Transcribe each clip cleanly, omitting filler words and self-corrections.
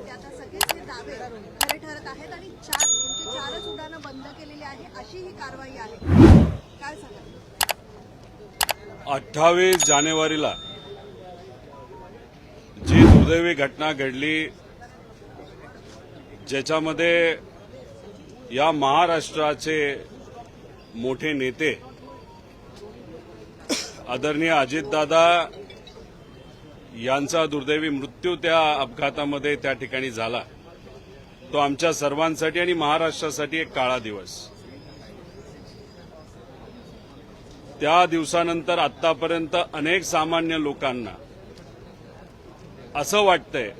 ते आता सगळेच हे दावे खरे ठरत आहेत आणि नेमके 4च उड्डाणं बंद केलेली आहे अशी ही कारवाई आहे. काय सांगाल? 28 जानेवारीला जी दुर्दैवी घटना घडली, ज्याच्यामध्ये या महाराष्ट्राचे मोठे नेते आदरणीय अजितदादा यांचा दुर्दैवी मृत्यू त्या अपघातामध्ये त्या ठिकाणी झाला, तो आमच्या सर्वांसाठी आणि महाराष्ट्रासाठी एक काळा दिवस. त्या दिवसानंतर आतापर्यंत अनेक सामान्य लोकांना असं वाटतंय,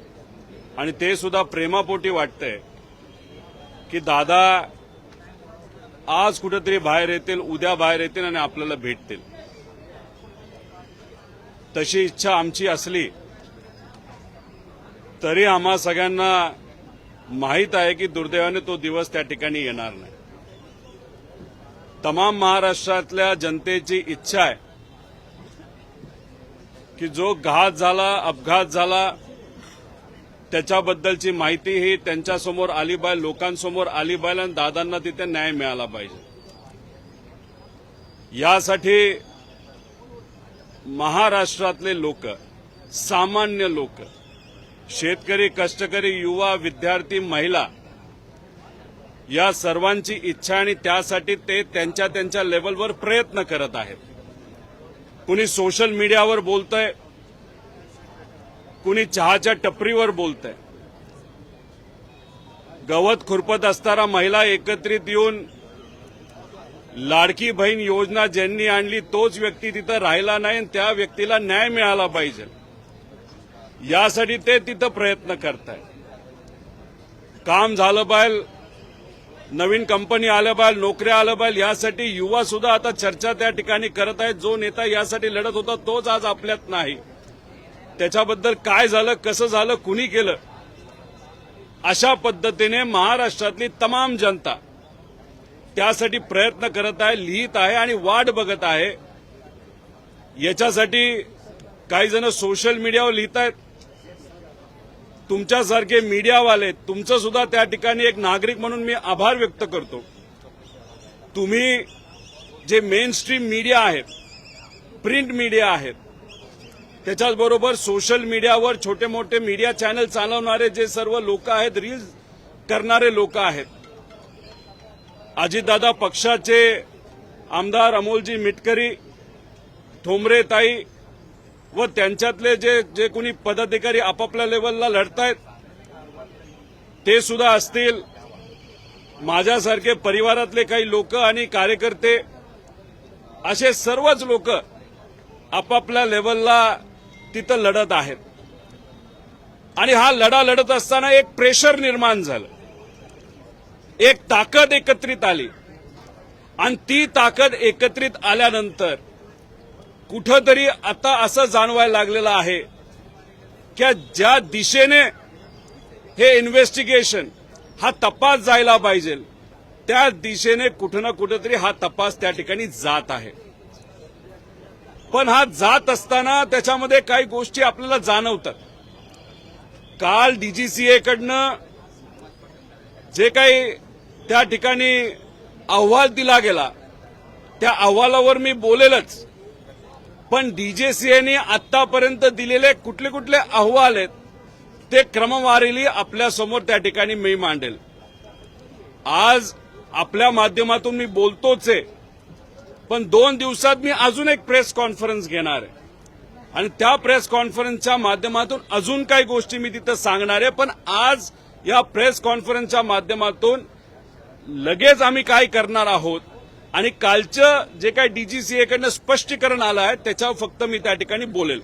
आणि ते सुद्धा प्रेमापोटी वाटतंय, की दादा आज कुठेतरी बाहेर येतील, उद्या बाहेर येतील आणि आपल्याला भेटतील. तशी इच्छा आमची असली तरी आम्हा सगळ्यांना माहीत आहे की दुर्दैवाने तो दिवस त्या ठिकाणी येणार नाही. तमाम महाराष्ट्रातल्या जनतेची इच्छा आहे की जो घात झाला, अपघात झाला, त्याच्याबद्दलची माहिती ही त्यांच्यासमोर आली पाहिजे, लोकांसमोर आली पाहिजे आणि दादांना तिथे न्याय मिळाला पाहिजे. यासाठी महाराष्ट्रातले लोक, सामान्य लोक, शेतकरी, कष्टकरी, युवा, विद्यार्थी, महिला, या सर्वांची इच्छा आणि त्यासाठी ते त्यांच्या त्यांच्या लेवलवर प्रयत्न करत आहेत. कुणी सोशल मीडियावर बोलतंय, कुणी चहाच्या टपरीवर बोलतंय. गवत खुरपत असताना महिला एकत्रित येऊन लाडकी बहीण योजना ज्यांनी आणली तोच व्यक्ती तिथं राहिला नाही आणि त्या व्यक्तीला न्याय मिळाला पाहिजे, यासाठी ते तिथं प्रयत्न करतायत. काम झालं पाहिजे, नवीन कंपनी आल्या पाहिजे, नोकऱ्या आल्या पाहिजे, यासाठी युवा सुद्धा आता चर्चा त्या ठिकाणी करत आहेत. जो नेता यासाठी लढत होता तोच आज आपल्यात नाही. त्याच्याबद्दल काय झालं, कसं झालं, कुणी केलं, अशा पद्धतीने महाराष्ट्रातली तमाम जनता त्यासाठी प्रयत्न करत आहे, लिहित आहे आणि वाट बघत आहे. याच्यासाठी काही जण सोशल मीडियावर लिहित आहेत. तुमच्यासारखे मीडियावाले, तुमचं सुद्धा त्या ठिकाणी एक नागरिक म्हणून मी आभार व्यक्त करतो. तुम्ही जे मेन स्ट्रीम मीडिया आहेत, प्रिंट मीडिया आहेत, त्याच्याचबरोबर सोशल मीडियावर छोटे मोठे मीडिया चॅनल चालवणारे जे सर्व लोक आहेत, रील्स करणारे लोक आहेत, अजितदादा पक्षाचे आमदार अमोलजी मिटकरी, ठोंबरेताई व त्यांच्यातले जे कोणी पदाधिकारी आपापल्या लेवलला लढतायत ते सुद्धा असतील, माझ्यासारखे परिवारातले काही लोक आणि कार्यकर्ते, असे सर्वच लोक आपापल्या लेवलला तिथं लढत आहेत. आणि हा लढा लढत असताना एक प्रेशर निर्माण झालं, एक ताकद एकत्रित आली आणि ती ताकद एकत्रित आल्यानंतर कुठंतरी आता असं जाणवायला लागलेलं आहे की ज्या दिशेने हे इन्व्हेस्टिगेशन, हा तपास जायला पाहिजे, त्या दिशेने कुठं ना कुठंतरी हा तपास त्या ठिकाणी जात आहे. पण हा जात असताना त्याच्यामध्ये काही गोष्टी आपल्याला जाणवतात. काल डीजीसीएकडनं जे काही त्या ठिकाणी अहवाल दिला गेला, त्या अहवालावर मी बोलेलच, पण डीजीसीएने आतापर्यंत दिलेले कुठले कुठले अहवाल आहेत ते क्रमवारीने आपल्या समोर त्या ठिकाणी मी मांडेल. आज आपल्या माध्यमातून मी बोलतोच आहे, पण 2 दिवसात मी अजून एक प्रेस कॉन्फरन्स घेणार आहे आणि त्या प्रेस कॉन्फरन्सच्या माध्यमातून अजून काही गोष्टी मी तिथं सांगणार आहे. पण आज या प्रेस कॉन्फरन्सच्या माध्यमातून लगेच आम्ही काय करणार आहोत आणि कालचं जे काही डीजीसीएकडनं स्पष्टीकरण आलं आहे त्याच्यावर फक्त मी त्या ठिकाणी बोलेल.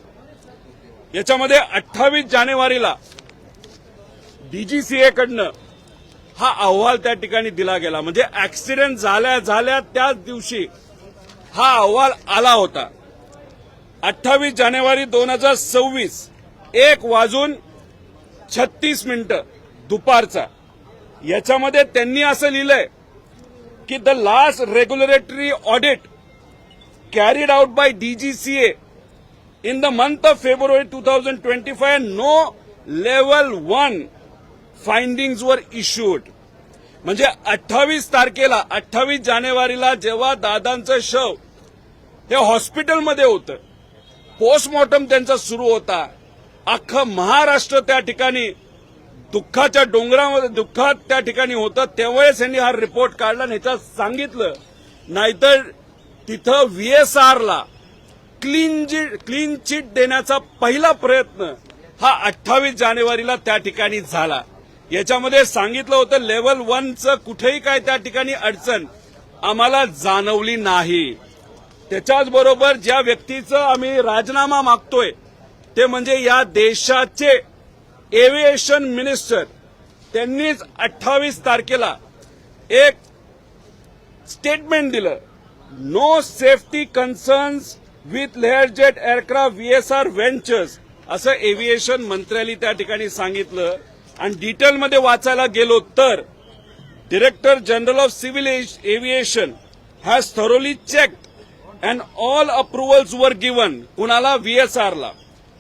याच्यामध्ये 28 जानेवारीला डीजीसीएकडनं हा अहवाल त्या ठिकाणी दिला गेला, म्हणजे ऍक्सिडेंट झाल्या त्याच दिवशी हा अहवाल आला होता. 28 जानेवारी 2026 1:36 दुपारचा. याच्यामध्ये त्यांनी असं लिहिलंय की the last regulatory audit carried out by DGCA in the month of February 2025, no level 1 फाइंडिंग्सवर इश्यूड. म्हणजे 28 जानेवारीला जेव्हा दादांचं शव हे हॉस्पिटलमध्ये होतं, पोस्टमॉर्टम त्यांचा सुरू होता, अख्खं महाराष्ट्र त्या ठिकाणी दुःखाच्या डोंगरामध्ये दुःखात त्या ठिकाणी होतं, त्यावेळेस यांनी हा रिपोर्ट काढला आणि ह्याच्यात सांगितलं. नाहीतर तिथं VSRला क्लीन चिट देण्याचा पहिला प्रयत्न हा 28 जानेवारीला त्या ठिकाणी झाला. याच्यामध्ये सांगितलं होतं लेव्हल 1चं कुठेही काय त्या ठिकाणी अडचण आम्हाला जाणवली नाही. त्याच्याच बरोबर ज्या व्यक्तीचं आम्ही राजीनामा मागतोय ते म्हणजे या देशाचे एव्हिएशन मिनिस्टर. त्यांनीच 28 तारखेला एक स्टेटमेंट दिलं, no safety concerns with Learjet aircraft VSR ventures, असं एव्हिएशन मंत्र्यांनी त्या ठिकाणी सांगितलं. आणि डिटेलमध्ये वाचायला गेलो तर director general of civil aviation has thoroughly checked and all approvals were given. कुणाला? VSRला.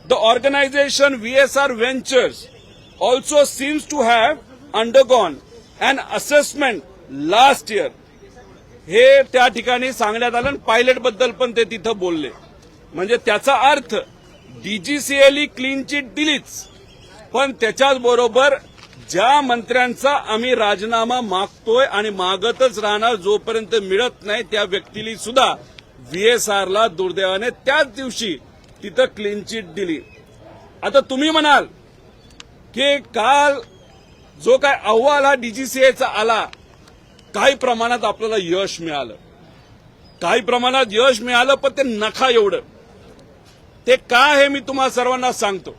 The organization VSR Ventures also seems to have undergone an assessment last year. हे त्या ठिकाणी सांगण्यात आलं. पायलट बद्दल पण ते तिथं बोलले. म्हणजे त्याचा अर्थ DGCAने क्लीन चिट दिलीच, पण त्याच्याच बरोबर ज्या मंत्र्यांचा आम्ही राजीनामा मागतोय आणि मागतच राहणार जोपर्यंत मिळत नाही, त्या व्यक्तीला सुद्धा VSRला दुर्दैवाने त्याच दिवशी तिथं क्लीन चिट दिली. आता तुम्ही म्हणाल की काल जो काय अहवाल हा DGCAचा आला, काही प्रमाणात आपल्याला यश मिळालं, काही प्रमाणात यश मिळालं, पण ते नखा एवढं. ते काय हे मी तुम्हाला सर्वांना सांगतो.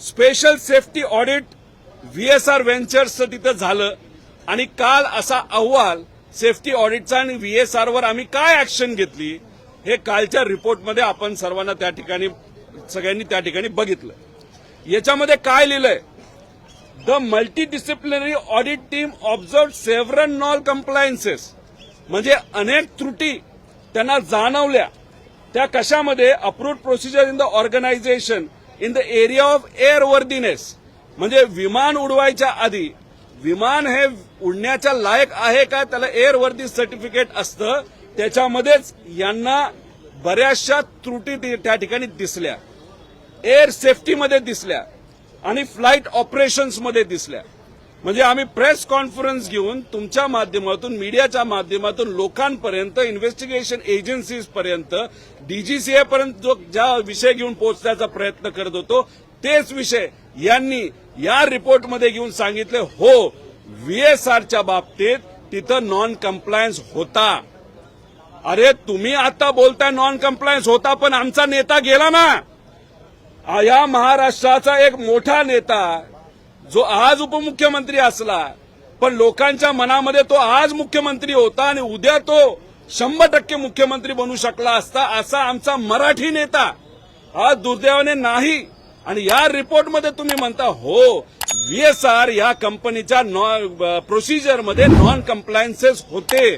स्पेशल सेफ्टी ऑडिट VSR व्हेंचर्सचं तिथं झालं आणि काल असा अहवाल सेफ्टी ऑडिटचा आणि VSRवर आम्ही काय ऍक्शन घेतली हे कालच्या रिपोर्टमध्ये आपण सर्वांना त्या ठिकाणी सगळ्यांनी त्या ठिकाणी बघितलं. याच्यामध्ये काय लिहिलंय? The multidisciplinary audit team observe several non compliances. म्हणजे अनेक त्रुटी त्यांना जाणवल्या. त्या कशामध्ये? Approved procedure in the organisation in the area of airworthiness. म्हणजे विमान उडवायच्या आधी विमान हे उडण्याच्या लायक आहे का, त्याला एअरवर्दी सर्टिफिकेट असतं, त्याच्यामध्येच यांना बऱ्याचशा त्रुटी त्या ठिकाणी दिसल्या. एअर सेफ्टीमध्ये दिसल्या आणि फ्लाईट ऑपरेशन्समध्ये दिसल्या. म्हणजे आम्ही प्रेस कॉन्फरन्स घेऊन तुमच्या माध्यमातून, मीडियाच्या माध्यमातून लोकांपर्यंत, इन्व्हेस्टिगेशन एजन्सीज पर्यंत, DGCA पर्यंत जो ज्या विषय घेऊन पोहोचण्याचा प्रयत्न करत होतो तेच विषय यांनी या रिपोर्टमध्ये घेऊन सांगितले. हो, VSRच्या बाबतीत तिथं नॉन कम्प्लायन्स होता. अरे तुम्ही आता बोलताय नॉन कम्प्लायन्स होता, पण आमचा नेता गेला ना. या महाराष्ट्राचा एक मोठा नेता जो आज उपमुख्यमंत्री असला, पण लोकांच्या मनामध्ये तो आज मुख्यमंत्री होता आणि उद्या तो 100% मुख्यमंत्री बनू शकला असता, असा आमचा मराठी नेता आज दुर्दैवाने नाही. आणि या रिपोर्टमध्ये तुम्ही म्हणता हो VSR या कंपनीच्या प्रोसिजरमध्ये नॉन कम्प्लायन्सेस होते.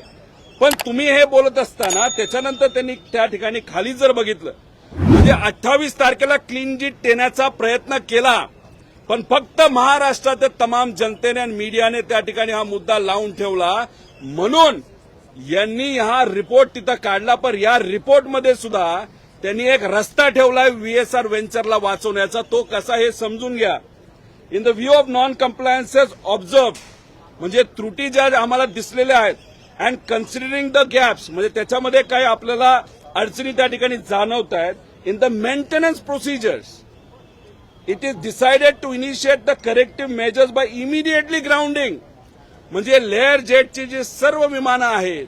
पण तुम्ही हे बोलत असताना त्याच्यानंतर त्यांनी त्या ठिकाणी खाली जर बघितलं, म्हणजे 28 तारखेला क्लीन चिट देण्याचा प्रयत्न केला, पण फक्त महाराष्ट्राच्या तमाम जनतेने आणि मीडियाने त्या ठिकाणी हा मुद्दा लावून ठेवला, म्हणून यांनी हा रिपोर्ट तिथं काढला. पण या रिपोर्टमध्ये सुद्धा त्यांनी एक रस्ता ठेवलाय VSR व्हेंचरला वाचवण्याचा. तो कसा हे समजून घ्या. In the view of non compliances observe, म्हणजे त्रुटी ज्या आम्हाला दिसलेल्या आहेत, अँड कन्सिडरिंग द गॅप्स, म्हणजे त्याच्यामध्ये काही आपल्याला अडचणी त्या ठिकाणी जाणवत आहेत. In the maintenance procedures it is decided to initiate the corrective measures by immediately grounding. म्हणजे लेअर जेटची जी सर्व विमानं आहेत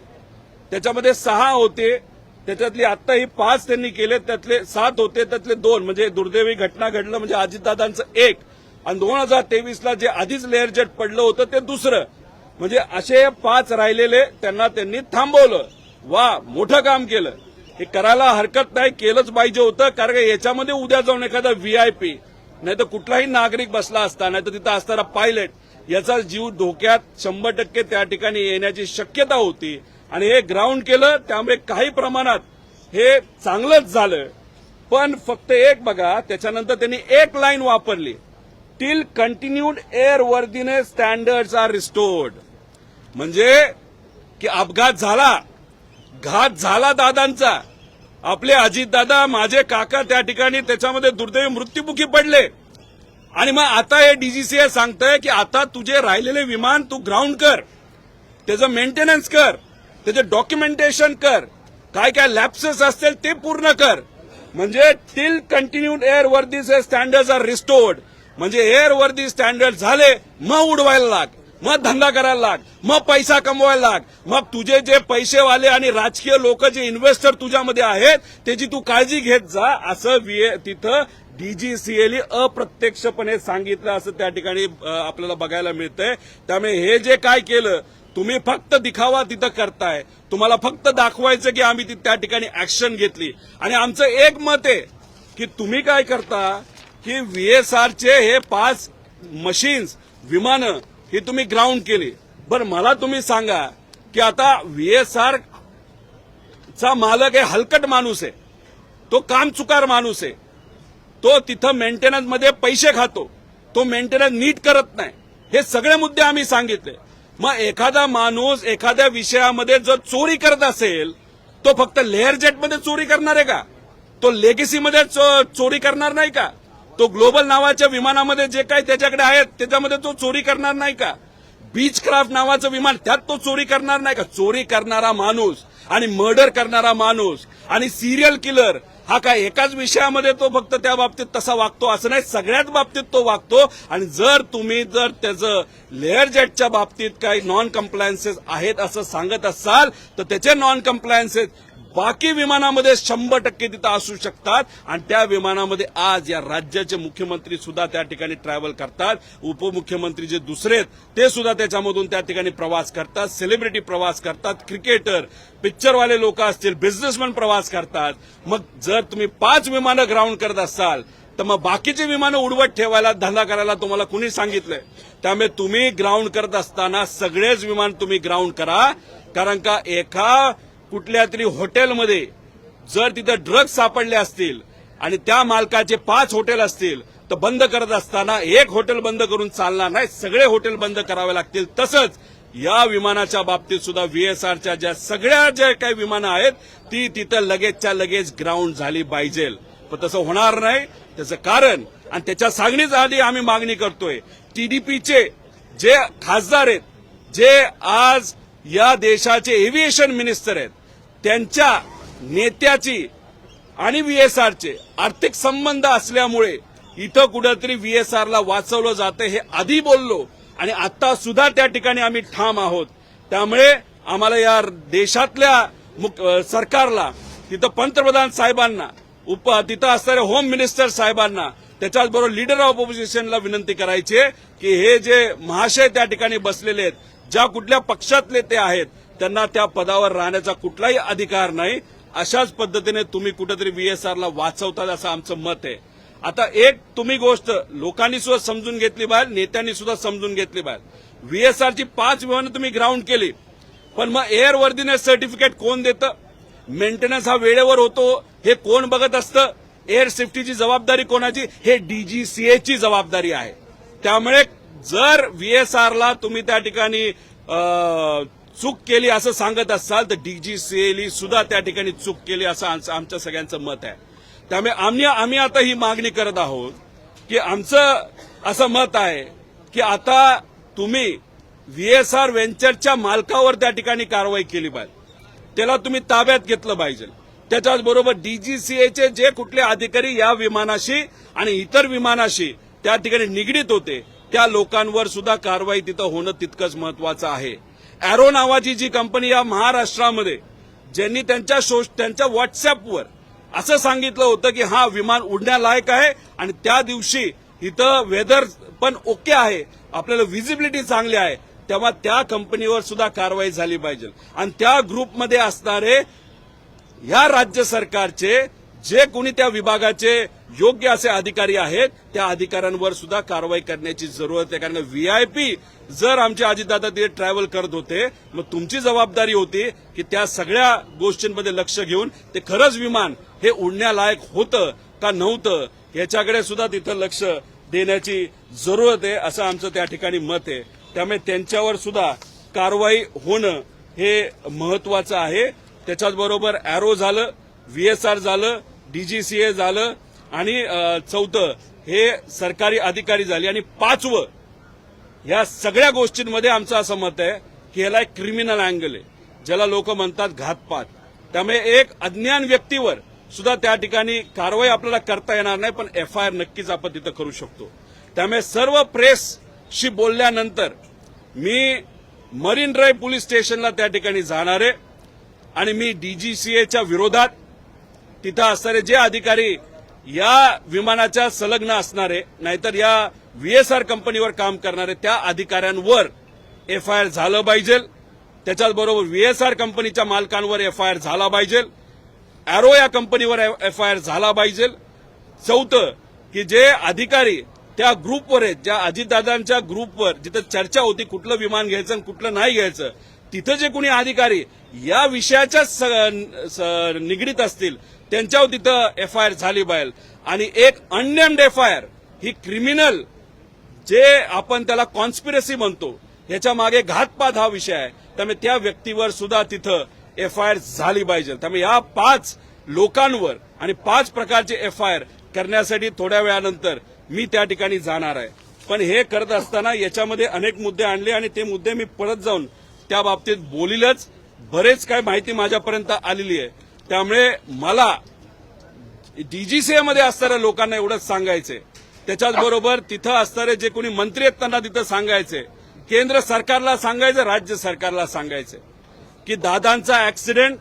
त्याच्यामध्ये 6 होते, त्याच्यातली आता ही 5 त्यांनी केले, त्यातले 7 होते, त्यातले 2 म्हणजे दुर्दैवी घटना घडलं म्हणजे अजितदादांचं 1 आणि 2023ला जे आधीच लेअर जेट पडलं होतं ते दुसरं. म्हणजे असे 5 राहिलेले त्यांनी थांबवलं. वा, मोठं काम केलं. हे करायला हरकत नाही, केलंच पाहिजे होतं. कारण याच्यामध्ये उद्या जाऊन एखादा VIP नाही तर कुठलाही नागरिक बसला असता, नाही तर तिथं असणारा पायलट याचा जीव धोक्यात 100% त्या ठिकाणी येण्याची शक्यता होती. आणि हे ग्राउंड केलं, त्यामुळे काही प्रमाणात हे चांगलंच झालं. पण फक्त एक बघा, त्याच्यानंतर त्यांनी एक लाईन वापरली, till continued airworthiness standards are restored. म्हणजे की अपघात झाला, घात झाला दादांचा, आपले अजितदादा माझे काका त्या ठिकाणी त्याच्यामध्ये दुर्दैवी मृत्युमुखी पडले, आणि मग आता हे डीजीसीए सांगतंय की आता तुझे राहिलेले विमान तू ग्राउंड कर, त्याचं मेंटेनन्स कर, त्याचं डॉक्युमेंटेशन कर, काय काय लॅप्सेस असतील ते पूर्ण कर. म्हणजे till continued airworthy standards are restored. म्हणजे एअरवर्दी स्टँडर्ड झाले मग उडवायला लाग, मग धंदा करायला लाग, मग पैसा कमवायला लाग. मग तुझे जे पैसेवाले आणि राजकीय लोक जे इन्व्हेस्टर तुझ्यामध्ये आहेत त्याची तू काळजी घेत जा, असं तिथं डीजीसीएने अप्रत्यक्षपणे सांगितलं असं त्या ठिकाणी आपल्याला बघायला मिळतंय. त्यामुळे हे जे काय केलं तुम्ही फक्त दिखावा तिथं करताय, तुम्हाला फक्त दाखवायचं की आम्ही त्या ठिकाणी ऍक्शन घेतली. आणि आमचं एक मत आहे की तुम्ही काय करता की व्हीएसआरचे हे 5 मशीन्स विमानं ही तुम्ही ग्राउंड केली. बरं मला तुम्ही सांगा की आता व्हीएसआर चा मालक हे हलकट माणूस आहे, तो कामचुकार माणूस आहे, तो तिथं मेंटेनन्स मध्ये पैसे खातो, तो मेंटेनन्स नीट करत नाही. हे सगळे मुद्दे आम्ही सांगितले. मग एखादा माणूस एखाद्या विषयामध्ये जर चोरी करत असेल तो फक्त लेअर जेटमध्ये चोरी करणार आहे का? तो लेगेसीमध्ये चोरी करणार नाही का? तो ग्लोबल नावाच्या विमानामध्ये जे काही त्याच्याकडे आहेत त्याच्यामध्ये तो चोरी करणार नाही का? बीच क्राफ्ट नावाचं विमान त्यात तो चोरी करणार नाही का? चोरी करणारा माणूस आणि मर्डर करणारा माणूस आणि सिरियल किलर हा काय एकाच विषयामध्ये तो फक्त त्या बाबतीत तसा वागतो असं नाही, सगळ्याच बाबतीत तो वागतो. आणि जर तुम्ही जर त्याचं लेअर जेटच्या बाबतीत काही नॉन कम्प्लायन्सेस आहेत असं सांगत असाल तर त्याचे नॉन कम्प्लायन्सेस बाकी विमानामध्ये 100% तिथं असू शकतात. आणि त्या विमानामध्ये आज या राज्याचे मुख्यमंत्री सुद्धा त्या ठिकाणी ट्रॅव्हल करतात, उपमुख्यमंत्री जे दुसरे आहेत ते सुद्धा त्याच्यामधून त्या ठिकाणी प्रवास करतात, सेलिब्रिटी प्रवास करतात, क्रिकेटर, पिक्चरवाले लोक असतील, बिझनेसमॅन प्रवास करतात. मग जर तुम्ही 5 विमानं ग्राउंड करत असाल तर मग बाकीची विमानं उडवत ठेवायला धंदा करायला तुम्हाला कुणी सांगितलंय? त्यामुळे तुम्ही ग्राउंड करत असताना सगळेच विमान तुम्ही ग्राउंड करा. कारण का एका कुठल्या तरी हॉटेलमध्ये जर तिथं ड्रग्ज सापडले असतील आणि त्या मालकाचे 5 हॉटेल असतील तर बंद करत असताना एक हॉटेल बंद करून चालणार नाही, सगळे हॉटेल बंद करावे लागतील. तसंच या विमानाच्या बाबतीत सुद्धा व्हीएसआरच्या ज्या सगळ्या ज्या काही विमानं आहेत ती तिथं लगेचच्या लगेच ग्राउंड झाली पाहिजे. पण तसं होणार नाही. त्याचं कारण आणि त्याच्या सांगणीच्या आधी आम्ही मागणी करतोय, टीडीपीचे जे खासदार आहेत, जे आज या देशाचे एव्हिएशन मिनिस्टर आहेत, त्यांच्या नेत्याची आणि व्हीएसआरचे आर्थिक संबंध असल्यामुळे इथं कुठंतरी व्हीएसआरला वाचवलं जातं हे आधी बोललो आणि आता सुद्धा त्या ठिकाणी आम्ही ठाम आहोत. त्यामुळे आम्हाला या देशातल्या सरकारला, तिथं पंतप्रधान साहेबांना, तिथं असणाऱ्या होम मिनिस्टर साहेबांना, त्याच्याचबरोबर लीडर ऑफ ऑपोजिशनला विनंती करायची आहे की हे जे महाशय त्या ठिकाणी बसलेले आहेत, ज्या कुठल्या पक्षातले ते आहेत, त्यांना त्या पदावर राहण्याचा कुठलाही अधिकार नाही. अशाच पद्धतीने तुम्ही कुठेतरी व्हीएसआरला वाचवतात असं आमचं मत आहे. आता एक तुम्ही गोष्ट लोकांनी सुद्धा समजून घेतली पाहिजे, नेत्यांनी सुद्धा समजून घेतली पाहिजे. व्हीएसआरची 5 विमानं तुम्ही ग्राउंड केली, पण मग एअरवर्दीनेस सर्टिफिकेट कोण देतं? मेंटेनन्स हा वेळेवर होतो हे कोण बघत असतं? एअर सेफ्टीची जबाबदारी कोणाची? हे डीजीसीएची जबाबदारी आहे. त्यामुळे जर व्हीएसआरला तुम्ही त्या ठिकाणी चूक केली असं सांगत असाल तर डीजीसीएने सुद्धा त्या ठिकाणी चूक केली असं आमच्या सगळ्यांचं मत आहे. त्यामुळे आम्ही आता ही मागणी करत आहोत की आमचं असं मत आहे की आता तुम्ही व्हीएसआर व्हेंचरच्या मालकावर त्या ठिकाणी कारवाई केली पाहिजे, त्याला तुम्ही ताब्यात घेतलं पाहिजे. त्याच्याचबरोबर डीजीसीएचे जे कुठले अधिकारी या विमानाशी आणि इतर विमानाशी त्या ठिकाणी निगडीत होते त्या लोकांवर सुद्धा कारवाई तिथं होणं तितकंच महत्वाचं आहे. एरो नावाची जी कंपनी या महाराष्ट्रामध्ये, ज्यांनी त्यांच्या व्हॉट्सअपवर असं सांगितलं होतं की हा विमान उडण्यालायक आहे आणि त्या दिवशी इथं वेदर पण ओके आहे, आपल्याला व्हिजिबिलिटी चांगली आहे, तेव्हा त्या कंपनीवर सुद्धा कारवाई झाली पाहिजे. आणि त्या ग्रुपमध्ये असणारे या राज्य सरकारचे जे कोणी त्या विभागाचे योग्य असे अधिकारी आहेत त्या अधिकाऱ्यांवर सुद्धा कारवाई करण्याची जरूरत आहे. कारण व्हीआयपी जर आमचे अजितदादा तिथे ट्रॅव्हल करत होते मग तुमची जबाबदारी होती की त्या सगळ्या गोष्टींमध्ये लक्ष घेऊन ते खरंच विमान हे उडण्यालायक होतं का नव्हतं याच्याकडे सुद्धा तिथं लक्ष देण्याची जरूरत आहे असं आमचं त्या ठिकाणी मत आहे. त्यामुळे त्यांच्यावर सुद्धा कारवाई होणं हे महत्वाचं आहे. त्याच्याचबरोबर अॅरो झालं, व्हीएसआर झालं, डीजीसीए झालं आणि चौथं हे सरकारी अधिकारी झाले आणि पाचवं या सगळ्या गोष्टींमध्ये आमचं असं मत आहे की ह्याला एक क्रिमिनल अँगल आहे, ज्याला लोक म्हणतात घातपात. त्यामुळे एक अज्ञान व्यक्तीवर सुद्धा त्या ठिकाणी कारवाई आपल्याला करता येणार नाही, पण एफआयआर नक्कीच आपण तिथं करू शकतो. त्यामुळे सर्व प्रेसशी बोलल्यानंतर मी मरीन ड्राईव्ह पोलीस स्टेशनला त्या ठिकाणी जाणार आहे आणि मी डीजीसीएच्या विरोधात तिथं असणारे जे अधिकारी या विमानाच्या संलग्न असणारे नाहीतर या व्हीएसआर कंपनीवर काम करणारे त्या अधिकाऱ्यांवर एफआयआर झालं पाहिजे. त्याच्याचबरोबर व्हीएसआर कंपनीच्या मालकांवर एफआयआर झाला पाहिजे. अॅरो या कंपनीवर एफआयआर झाला पाहिजे. चौथं की जे अधिकारी त्या ग्रुपवर आहेत, ज्या अजितदादांच्या ग्रुपवर जिथं चर्चा होती कुठलं विमान घ्यायचं आणि कुठलं नाही घ्यायचं, तिथं जे कोणी अधिकारी या विषयाच्या निगडीत असतील त्यांच्यावर तिथं एफआयआर झाली पाहिजे. आणि एक अननेम्ड एफआयआर ही क्रिमिनल जे आपण त्याला कॉन्स्पिरसी म्हणतो याच्या मागे घातपात हा विषय आहे. त्यामुळे त्या व्यक्तीवर सुद्धा तिथं एफआयआर झाली पाहिजे. त्यामुळे या 5 लोकांवर आणि 5 प्रकारचे एफआयआर करण्यासाठी थोड्या वेळानंतर मी त्या ठिकाणी जाणार आहे. पण हे करत असताना याच्यामध्ये अनेक मुद्दे आणले आणि ते मुद्दे मी परत जाऊन त्या बाबतीत बोलीलच. बरेच काय माहिती माझ्यापर्यंत आलेली आहे. त्यामुळे मला डीजीसीएमध्ये असणाऱ्या लोकांना एवढंच सांगायचंय, त्याच्याचबरोबर तिथं असणारे जे कोणी मंत्री आहेत त्यांना तिथं सांगायचंय, केंद्र सरकारला सांगायचं, राज्य सरकारला सांगायचंय की दादांचा ऍक्सिडेंट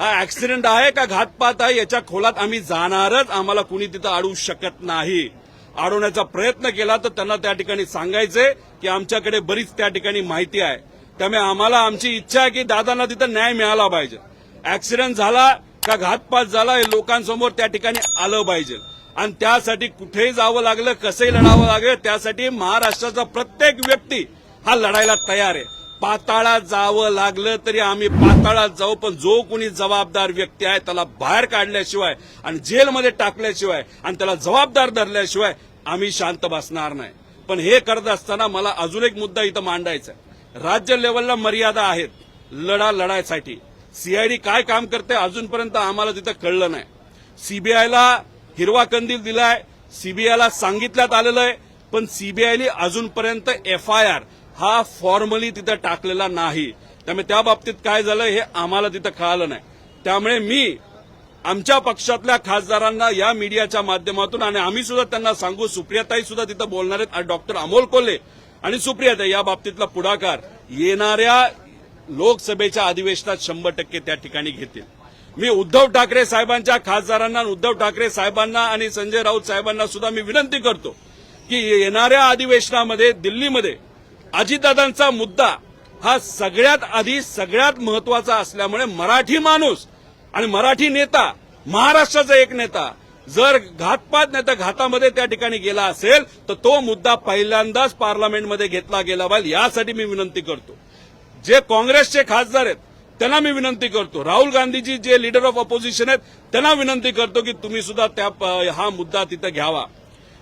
हा ऍक्सिडेंट आहे का घातपात आहे याच्या खोलात आम्ही जाणारच. आम्हाला कुणी तिथं अडवू शकत नाही. अडवण्याचा प्रयत्न केला तर त्यांना त्या ठिकाणी सांगायचंय की आमच्याकडे बरीच त्या ठिकाणी माहिती आहे. त्यामुळे आम्हाला आमची इच्छा आहे की दादांना तिथं न्याय मिळाला पाहिजे. ऍक्सिडेंट झाला का घातपात झाला हे लोकांसमोर त्या ठिकाणी आलं पाहिजे आणि त्यासाठी कुठेही जावं लागलं, कसंही लढावं लागलं, त्यासाठी महाराष्ट्राचा प्रत्येक व्यक्ती हा लढायला तयार आहे. पाताळात जावं लागलं तरी आम्ही पाताळात जाऊ, पण जो कोणी जबाबदार व्यक्ती आहे त्याला बाहेर काढल्याशिवाय आणि जेलमध्ये टाकल्याशिवाय आणि त्याला जबाबदार धरल्याशिवाय आम्ही शांत बसणार नाही. पण हे करत असताना मला अजून एक मुद्दा इथं मांडायचा आहे. राज्य लेवलला मर्यादा आहेत लढायसाठी. सीआयडी काय काम करते अजूनपर्यंत आम्हाला तिथं कळलं नाही. सीबीआयला हिरवा कंदील दिलाय, सीबीआयला सांगितल्यात आलेलं आहे, पण सीबीआयने अजूनपर्यंत एफआयआर हा फॉर्मली तिथं टाकलेला नाही. त्यामुळे त्या बाबतीत काय झालं हे आम्हाला तिथं कळालं नाही. त्यामुळे मी आमच्या पक्षातल्या खासदारांना या मीडियाच्या माध्यमातून आणि आम्ही सुद्धा त्यांना सांगू, सुप्रियाताई सुद्धा तिथं बोलणार आहेत, डॉक्टर अमोल कोल्हे आणि सुप्रियाताई या बाबतीतला पुढाकार येणाऱ्या लोकसभेच्या अधिवेशनात 100% त्या ठिकाणी घेतील. मी उद्धव ठाकरे साहेबांच्या खासदारांना, उद्धव ठाकरे साहेबांना आणि संजय राऊत साहेबांना सुद्धा मी विनंती करतो की येणाऱ्या अधिवेशनामध्ये दिल्लीमध्ये अजितदादांचा मुद्दा हा सगळ्यात आधी सगळ्यात महत्वाचा असल्यामुळे मराठी माणूस आणि मराठी नेता, महाराष्ट्राचा एक नेता जर घातपात नाही तर घातामध्ये त्या ठिकाणी गेला असेल तर तो मुद्दा पहिल्यांदाच पार्लमेंटमध्ये घेतला गेला पाहिजे. यासाठी मी विनंती करतो. जे काँग्रेसचे खासदार आहेत त्यांना मी विनंती करतो, राहुल गांधीजी जे लीडर ऑफ ऑपोजिशन आहेत त्यांना विनंती करतो की तुम्ही सुद्धा हा मुद्दा तिथं घ्यावा.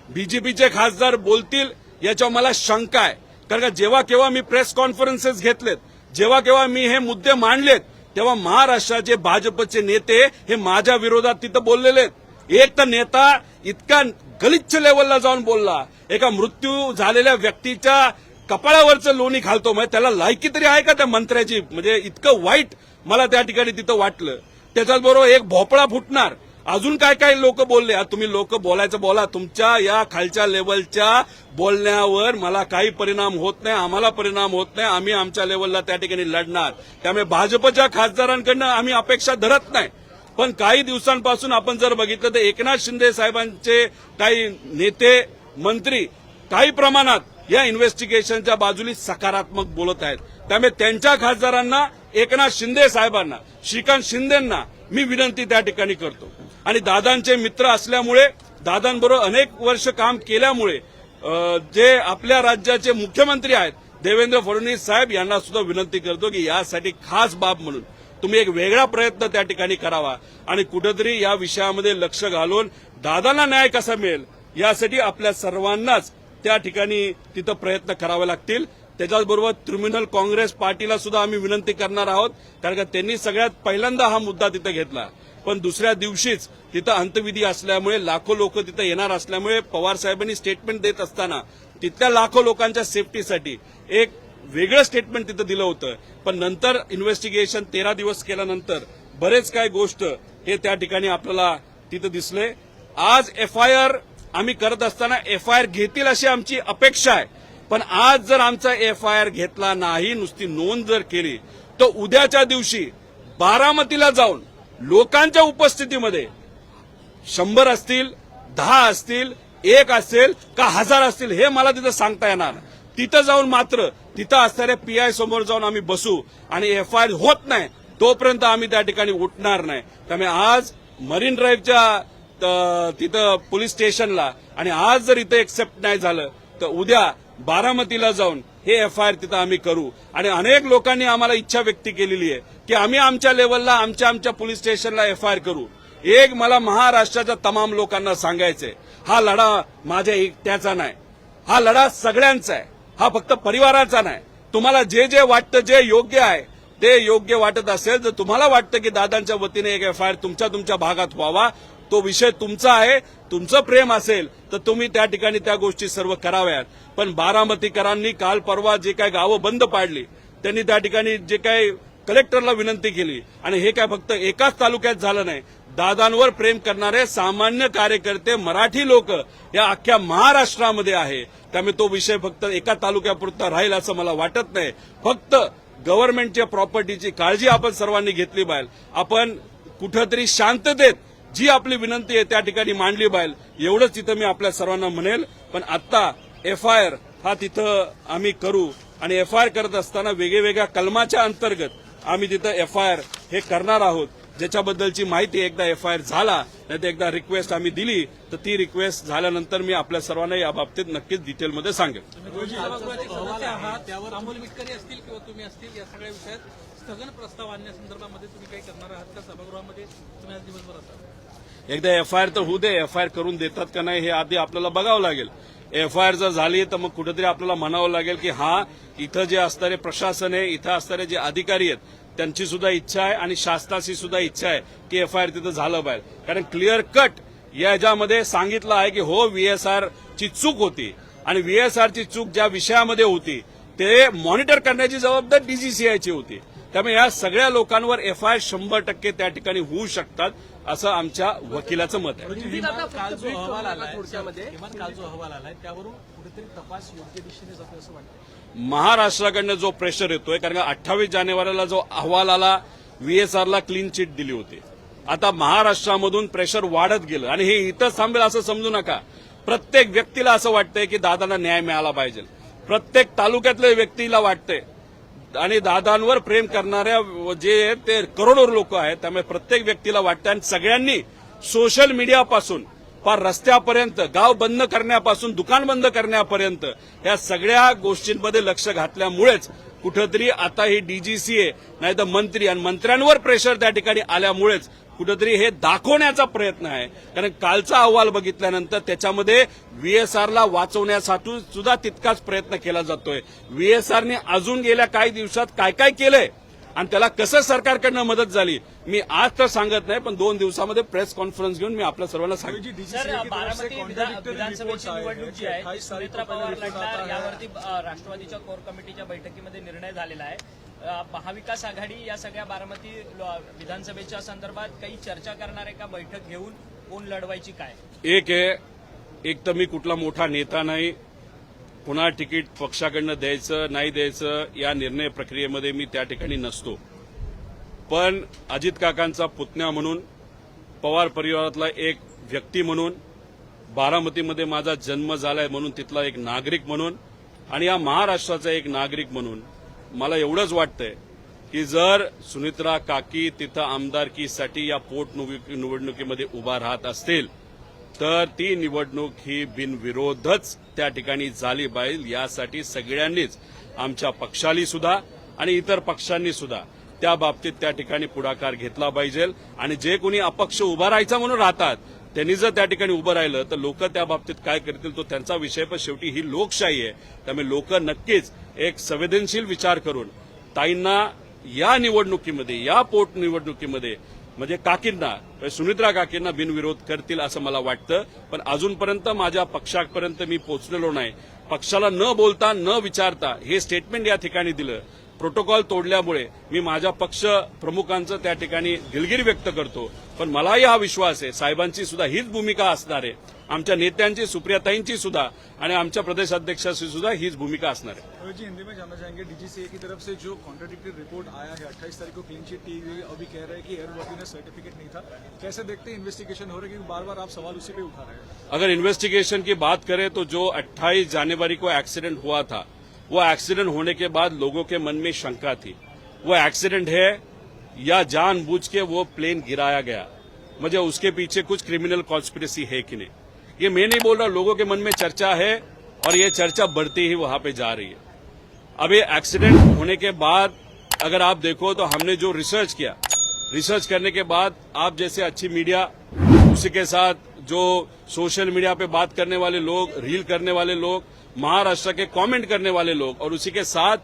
बीजेपीचे खासदार बोलतील याच्यावर मला शंका आहे, कारण का जेव्हा केव्हा मी प्रेस कॉन्फरन्सेस घेतलेत, जेव्हा केव्हा मी हे मुद्दे मांडलेत, तेव्हा महाराष्ट्राचे भाजपचे नेते हे माझ्या विरोधात तिथं बोललेले आहेत. एक तर नेता इतका गलिच्छ लेवलला जाऊन बोलला, एका मृत्यू झालेल्या व्यक्तीच्या कपाळावरचं लोणी घालतो, म्हणजे त्याला लायकी तरी आहे का त्या मंत्र्याची? म्हणजे इतकं वाईट मला त्या ठिकाणी तिथं वाटलं. त्याच्याचबरोबर एक भोपळा फुटणार, अजून काय काय लोक बोलले. तुम्ही लोक बोलायचं बोला, तुमच्या या खालच्या लेवलच्या बोलण्यावर मला काही परिणाम होत नाही, आम्हाला परिणाम होत नाही. आम्ही आमच्या लेवलला त्या ठिकाणी लढणार. त्यामुळे भाजपच्या खासदारांकडनं आम्ही अपेक्षा धरत नाही. पण काही दिवसांपासून आपण जर बघितलं तर एकनाथ शिंदे साहेबांचे काही नेते मंत्री काही प्रमाणात या इन्व्हेस्टिगेशनच्या बाजूने सकारात्मक बोलत आहेत. त्यामुळे त्यांच्या खासदारांना, एकनाथ शिंदे साहेबांना, श्रीकांत शिंदेंना मी विनंती त्या ठिकाणी करतो. आणि दादांचे मित्र असल्यामुळे, दादांबरोबर अनेक वर्ष काम केल्यामुळे जे आपल्या राज्याचे मुख्यमंत्री आहेत देवेंद्र फडणवीस साहेब यांना सुद्धा विनंती करतो की यासाठी खास बाब म्हणून तुम्ही एक वेगळा प्रयत्न त्या ठिकाणी करावा आणि कुठेतरी या विषयामध्ये लक्ष घालून दादांना न्याय कसा मिळेल यासाठी आपल्या सर्वांनाच त्या ठिकाणी तिथं प्रयत्न करावे लागतील. त्याच्याचबरोबर तृणमूल काँग्रेस पार्टीला सुद्धा आम्ही विनंती करणार आहोत, कारण का त्यांनी सगळ्यात पहिल्यांदा हा मुद्दा तिथं घेतला. पण दुसऱ्या दिवशीच तिथं अंत्यविधी असल्यामुळे लाखो लोक तिथं येणार असल्यामुळे पवार साहेबांनी स्टेटमेंट देत असताना तिथल्या लाखो लोकांच्या सेफ्टीसाठी एक वेगळं स्टेटमेंट तिथं दिलं होतं. पण नंतर इन्व्हेस्टिगेशन 13 दिवस केल्यानंतर बरेच काय गोष्ट हे त्या ठिकाणी आपल्याला तिथं दिसले. आज एफआयआर आम्ही करत असताना एफआयआर घेतील अशी आमची अपेक्षा आहे. पण आज जर आमचा एफआयआर घेतला नाही, नुसती नोंद जर केली, तर उद्याच्या दिवशी बारामतीला जाऊन लोकांच्या उपस्थितीमध्ये 100 असतील, 10 असतील, 1 असेल का 1000 असतील हे मला तिथं सांगता येणार. तिथं जाऊन मात्र तिथं असणाऱ्या पीआय समोर जाऊन आम्ही बसू आणि एफआयआर होत नाही तोपर्यंत आम्ही त्या ठिकाणी उठणार नाही. त्यामुळे आज मरीन ड्राईव्हच्या तिथं पोलीस स्टेशनला आणि आज जर इथं एक्सेप्ट नाही झालं तर उद्या बारामतीला जाऊन हे एफआयआर तिथं आम्ही करू. आणि अनेक लोकांनी आम्हाला इच्छा व्यक्त केलेली आहे की आम्ही आमच्या लेवलला आमच्या पोलीस स्टेशनला एफआयआर करू. एक मला महाराष्ट्राच्या तमाम लोकांना सांगायचंय, हा लढा माझ्या एकट्याचा नाही, हा लढा सगळ्यांचा आहे, हा फक्त परिवाराचा नाही. तुम्हाला जे जे वाटतं, जे योग्य आहे ते योग्य वाटत असेल, जर तुम्हाला वाटतं की दादांच्या वतीने एक एफआयआर तुमच्या भागात व्हावा, तो विषय तुमचा आहे, तुमचं प्रेम असेल तर तुम्ही त्या ठिकाणी त्या गोष्टी सर्व कराव्यात. पण बारामतीकरांनी काल परवा जे काय गावं बंद पाडली, त्यांनी त्या ठिकाणी जे काय कलेक्टरला विनंती केली, आणि हे काय फक्त एकाच तालुक्यात झालं नाही, दादांवर प्रेम करणारे सामान्य कार्यकर्ते मराठी लोक या अख्ख्या महाराष्ट्रामध्ये आहे. त्यामुळे तो विषय फक्त एका तालुक्यापुरता राहील असं मला वाटत नाही. फक्त गव्हर्नमेंटच्या प्रॉपर्टीची काळजी आपण सर्वांनी घेतली पाहिजे. आपण कुठंतरी शांततेत जी आपली विनंती आहे त्या ठिकाणी मांडली पाहिजे, एवढंच तिथं मी आपल्या सर्वांना म्हणेल. पण आता एफआयआर हा तिथं आम्ही करू आणि एफआयआर करत असताना वेगवेगळ्या कलमाच्या अंतर्गत आम्ही तिथं एफआयआर हे करणार आहोत. ज्याच्याबद्दलची माहिती एकदा एफआयआर झाला नाही तर एकदा रिक्वेस्ट आम्ही दिली तर ती रिक्वेस्ट झाल्यानंतर मी आपल्या सर्वांना या बाबतीत नक्कीच डिटेलमध्ये सांगेन. त्यावर अमोल मिटकरी असतील किंवा तुम्ही असतील या सगळ्या विषयात स्थगन प्रस्ताव आणण्यासंदर्भामध्ये तुम्ही काही करणार आहात का? सभागृहामध्ये तुम्ही आज दिवसभर असाल. एकदा एफआयआर तर होऊ दे, एफआयआर करून देतात का नाही हे आधी आपल्याला बघावं लागेल. एफआयआर जर झाली तर मग कुठेतरी आपल्याला म्हणावं लागेल की हा इथं जे असणारे प्रशासन आहे, इथं असणारे जे अधिकारी आहेत त्यांची सुद्धा इच्छा आहे आणि शासनाची सुद्धा इच्छा आहे की एफआयआर तिथं झालं पाहिजे. कारण क्लिअर कट याच्यामध्ये सांगितलं आहे की हो व्हीएसआर ची चूक होती आणि व्हीएसआर ची चूक ज्या विषयामध्ये होती ते मॉनिटर करण्याची जबाबदारी डीजीसीआयची होती. त्यामुळे या सगळ्या लोकांवर एफआयआर 100% त्या ठिकाणी होऊ शकतात असं आमच्या वकिलाचं मत आहे. काल जो अहवाल आलाय त्यावरून कुठेतरी तपास योग्य दिशेने जातो असं वाटतं. महाराष्ट्राकडनं जो प्रेशर येतोय, कारण 28 जानेवारीला जो अहवाल आला व्हीएसआरला क्लीन चिट दिली होती. आता महाराष्ट्रामधून प्रेशर वाढत गेलं आणि हे इथं थांबेल असं समजू नका. प्रत्येक व्यक्तीला असं वाटतंय की दादांना न्याय मिळाला पाहिजे, प्रत्येक तालुक्यातल्या व्यक्तीला वाटतंय आणि दादांवर प्रेम करणाऱ्या जे ते करोडो लोक आहेत. त्यामुळे प्रत्येक व्यक्तीला वाटतं आणि सगळ्यांनी सोशल मीडियापासून फार रस्त्यापर्यंत, गाव बंद करण्यापासून दुकान बंद करण्यापर्यंत या सगळ्या गोष्टींमध्ये लक्ष घातल्यामुळेच कुठंतरी आता ही डीजीसीए नाही तर मंत्री आणि मंत्र्यांवर प्रेशर त्या ठिकाणी आल्यामुळेच कुठंतरी हे दाखवण्याचा प्रयत्न आहे. कारण कालचा अहवाल बघितल्यानंतर त्याच्यामध्ये व्हीएसआरला वाचवण्यासाठी सुद्धा तितकाच प्रयत्न केला जातोय. व्हीएसआरने अजून गेल्या काही दिवसात काय काय केलंय आणि त्याला कसं सरकारकडनं मदत झाली मी आज तर सांगत नाही, पण 2 दिवसामध्ये प्रेस कॉन्फरन्स घेऊन मी आपल्या सर्वांना सांगेन. सर, बारामती विधानसभेची निवडणूक जी आहे ती सुनेत्रा पवार लढणार यावरती राष्ट्रवादीच्या कोर कमिटीच्या बैठकीमध्ये निर्णय झालेला आहे. महाविकास आघाडी या सगळ्या बारामती विधानसभेच्या संदर्भात काही चर्चा करणार आहे का? बैठक घेऊन कोण लढवायची काय? एक तर मी कुठला मोठा नेता नाही, पुन्हा तिकीट पक्षाकडनं द्यायचं नाही द्यायचं या निर्णय प्रक्रियेमध्ये मी त्या ठिकाणी नसतो. पण अजित काकांचा पुतण्या म्हणून, पवार परिवारातला एक व्यक्ती म्हणून, बारामतीमध्ये माझा जन्म झालाय म्हणून, तिथला एक नागरिक म्हणून आणि या महाराष्ट्राचा एक नागरिक म्हणून मला एवढंच वाटतंय की जर सुनेत्रा काकी तिथं आमदारकीसाठी या पोटनिवडणुकीमध्ये उभा राहत असतील तर ती निवडणूक ही बिनविरोधच त्या ठिकाणी झाली पाहिजे. यासाठी सगळ्यांनीच, आमच्या पक्षाली सुद्धा आणि इतर पक्षांनी सुद्धा त्या बाबतीत त्या ठिकाणी पुढाकार घेतला पाहिजे. आणि जे कोणी अपक्ष उभा राहायचा म्हणून राहतात त्यांनी जर त्या ठिकाणी उभं राहिलं तर लोक त्या बाबतीत काय करतील तो त्यांचा विषय, पण शेवटी ही लोकशाही आहे. त्यामुळे लोक नक्कीच एक संवेदनशील विचार करून ताईंना या निवडणुकीमध्ये, या पोटनिवडणुकीमध्ये म्हणजे काकींना, सुनित्रा काकींना बिनविरोध करतील असं मला वाटतं. पण अजूनपर्यंत माझ्या पक्षापर्यंत मी पोहोचलेलो नाही. पक्षाला न बोलता न विचारता हे स्टेटमेंट या ठिकाणी दिलं, प्रोटोकॉल तोडल्यामुळे मी माझ्या पक्ष प्रमुखांचं त्या ठिकाणी दिलगिरी व्यक्त करतो. पण मलाही हा विश्वास आहे साहेबांची सुद्धा हीच भूमिका असणार आहे, आमच्या नेत्यांची, सुप्रियाताईंची सुद्धा आणि आमच्या प्रदेश अध्यक्षाची सुद्धा हीच भूमिका असणार आहे. जी हिंदी में जानना चाहेंगे, डीजीसीए की तरफ से जो कॉन्ट्राडिक्टरी रिपोर्ट आया है 28 तारीख को क्लीन चिट दी हुई, अभी कह रहे हैं कि एयरवर्दीनेस सर्टिफिकेट नहीं था, कैसे देखते हैं इन्वेस्टिगेशन हो रही है, क्योंकि बार बार आप सवाल उसी पे उठा रहे हैं. अगर इन्वेस्टिगेशन की बात करें तो जो 28 जनवरी को एक्सीडेंट हुआ था, वो एक्सीडेंट होने के बाद लोगों के मन में शंका थी, वो एक्सीडेंट है या जानबूझ के वो प्लेन गिराया गया, मुझे उसके पीछे कुछ क्रिमिनल कॉन्स्पिरेसी है कि नहीं. ये मैं नहीं बोल रहा, लोगों के मन में चर्चा है और ये चर्चा बढ़ती ही वहां पे जा रही है. अब ये एक्सीडेंट होने के बाद अगर आप देखो तो हमने जो रिसर्च किया, रिसर्च करने के बाद आप जैसे अच्छी मीडिया, उसी के साथ जो सोशल मीडिया पे बात करने वाले लोग, रील करने वाले लोग, महाराष्ट्र के कमेंट करने वाले लोग और उसी के साथ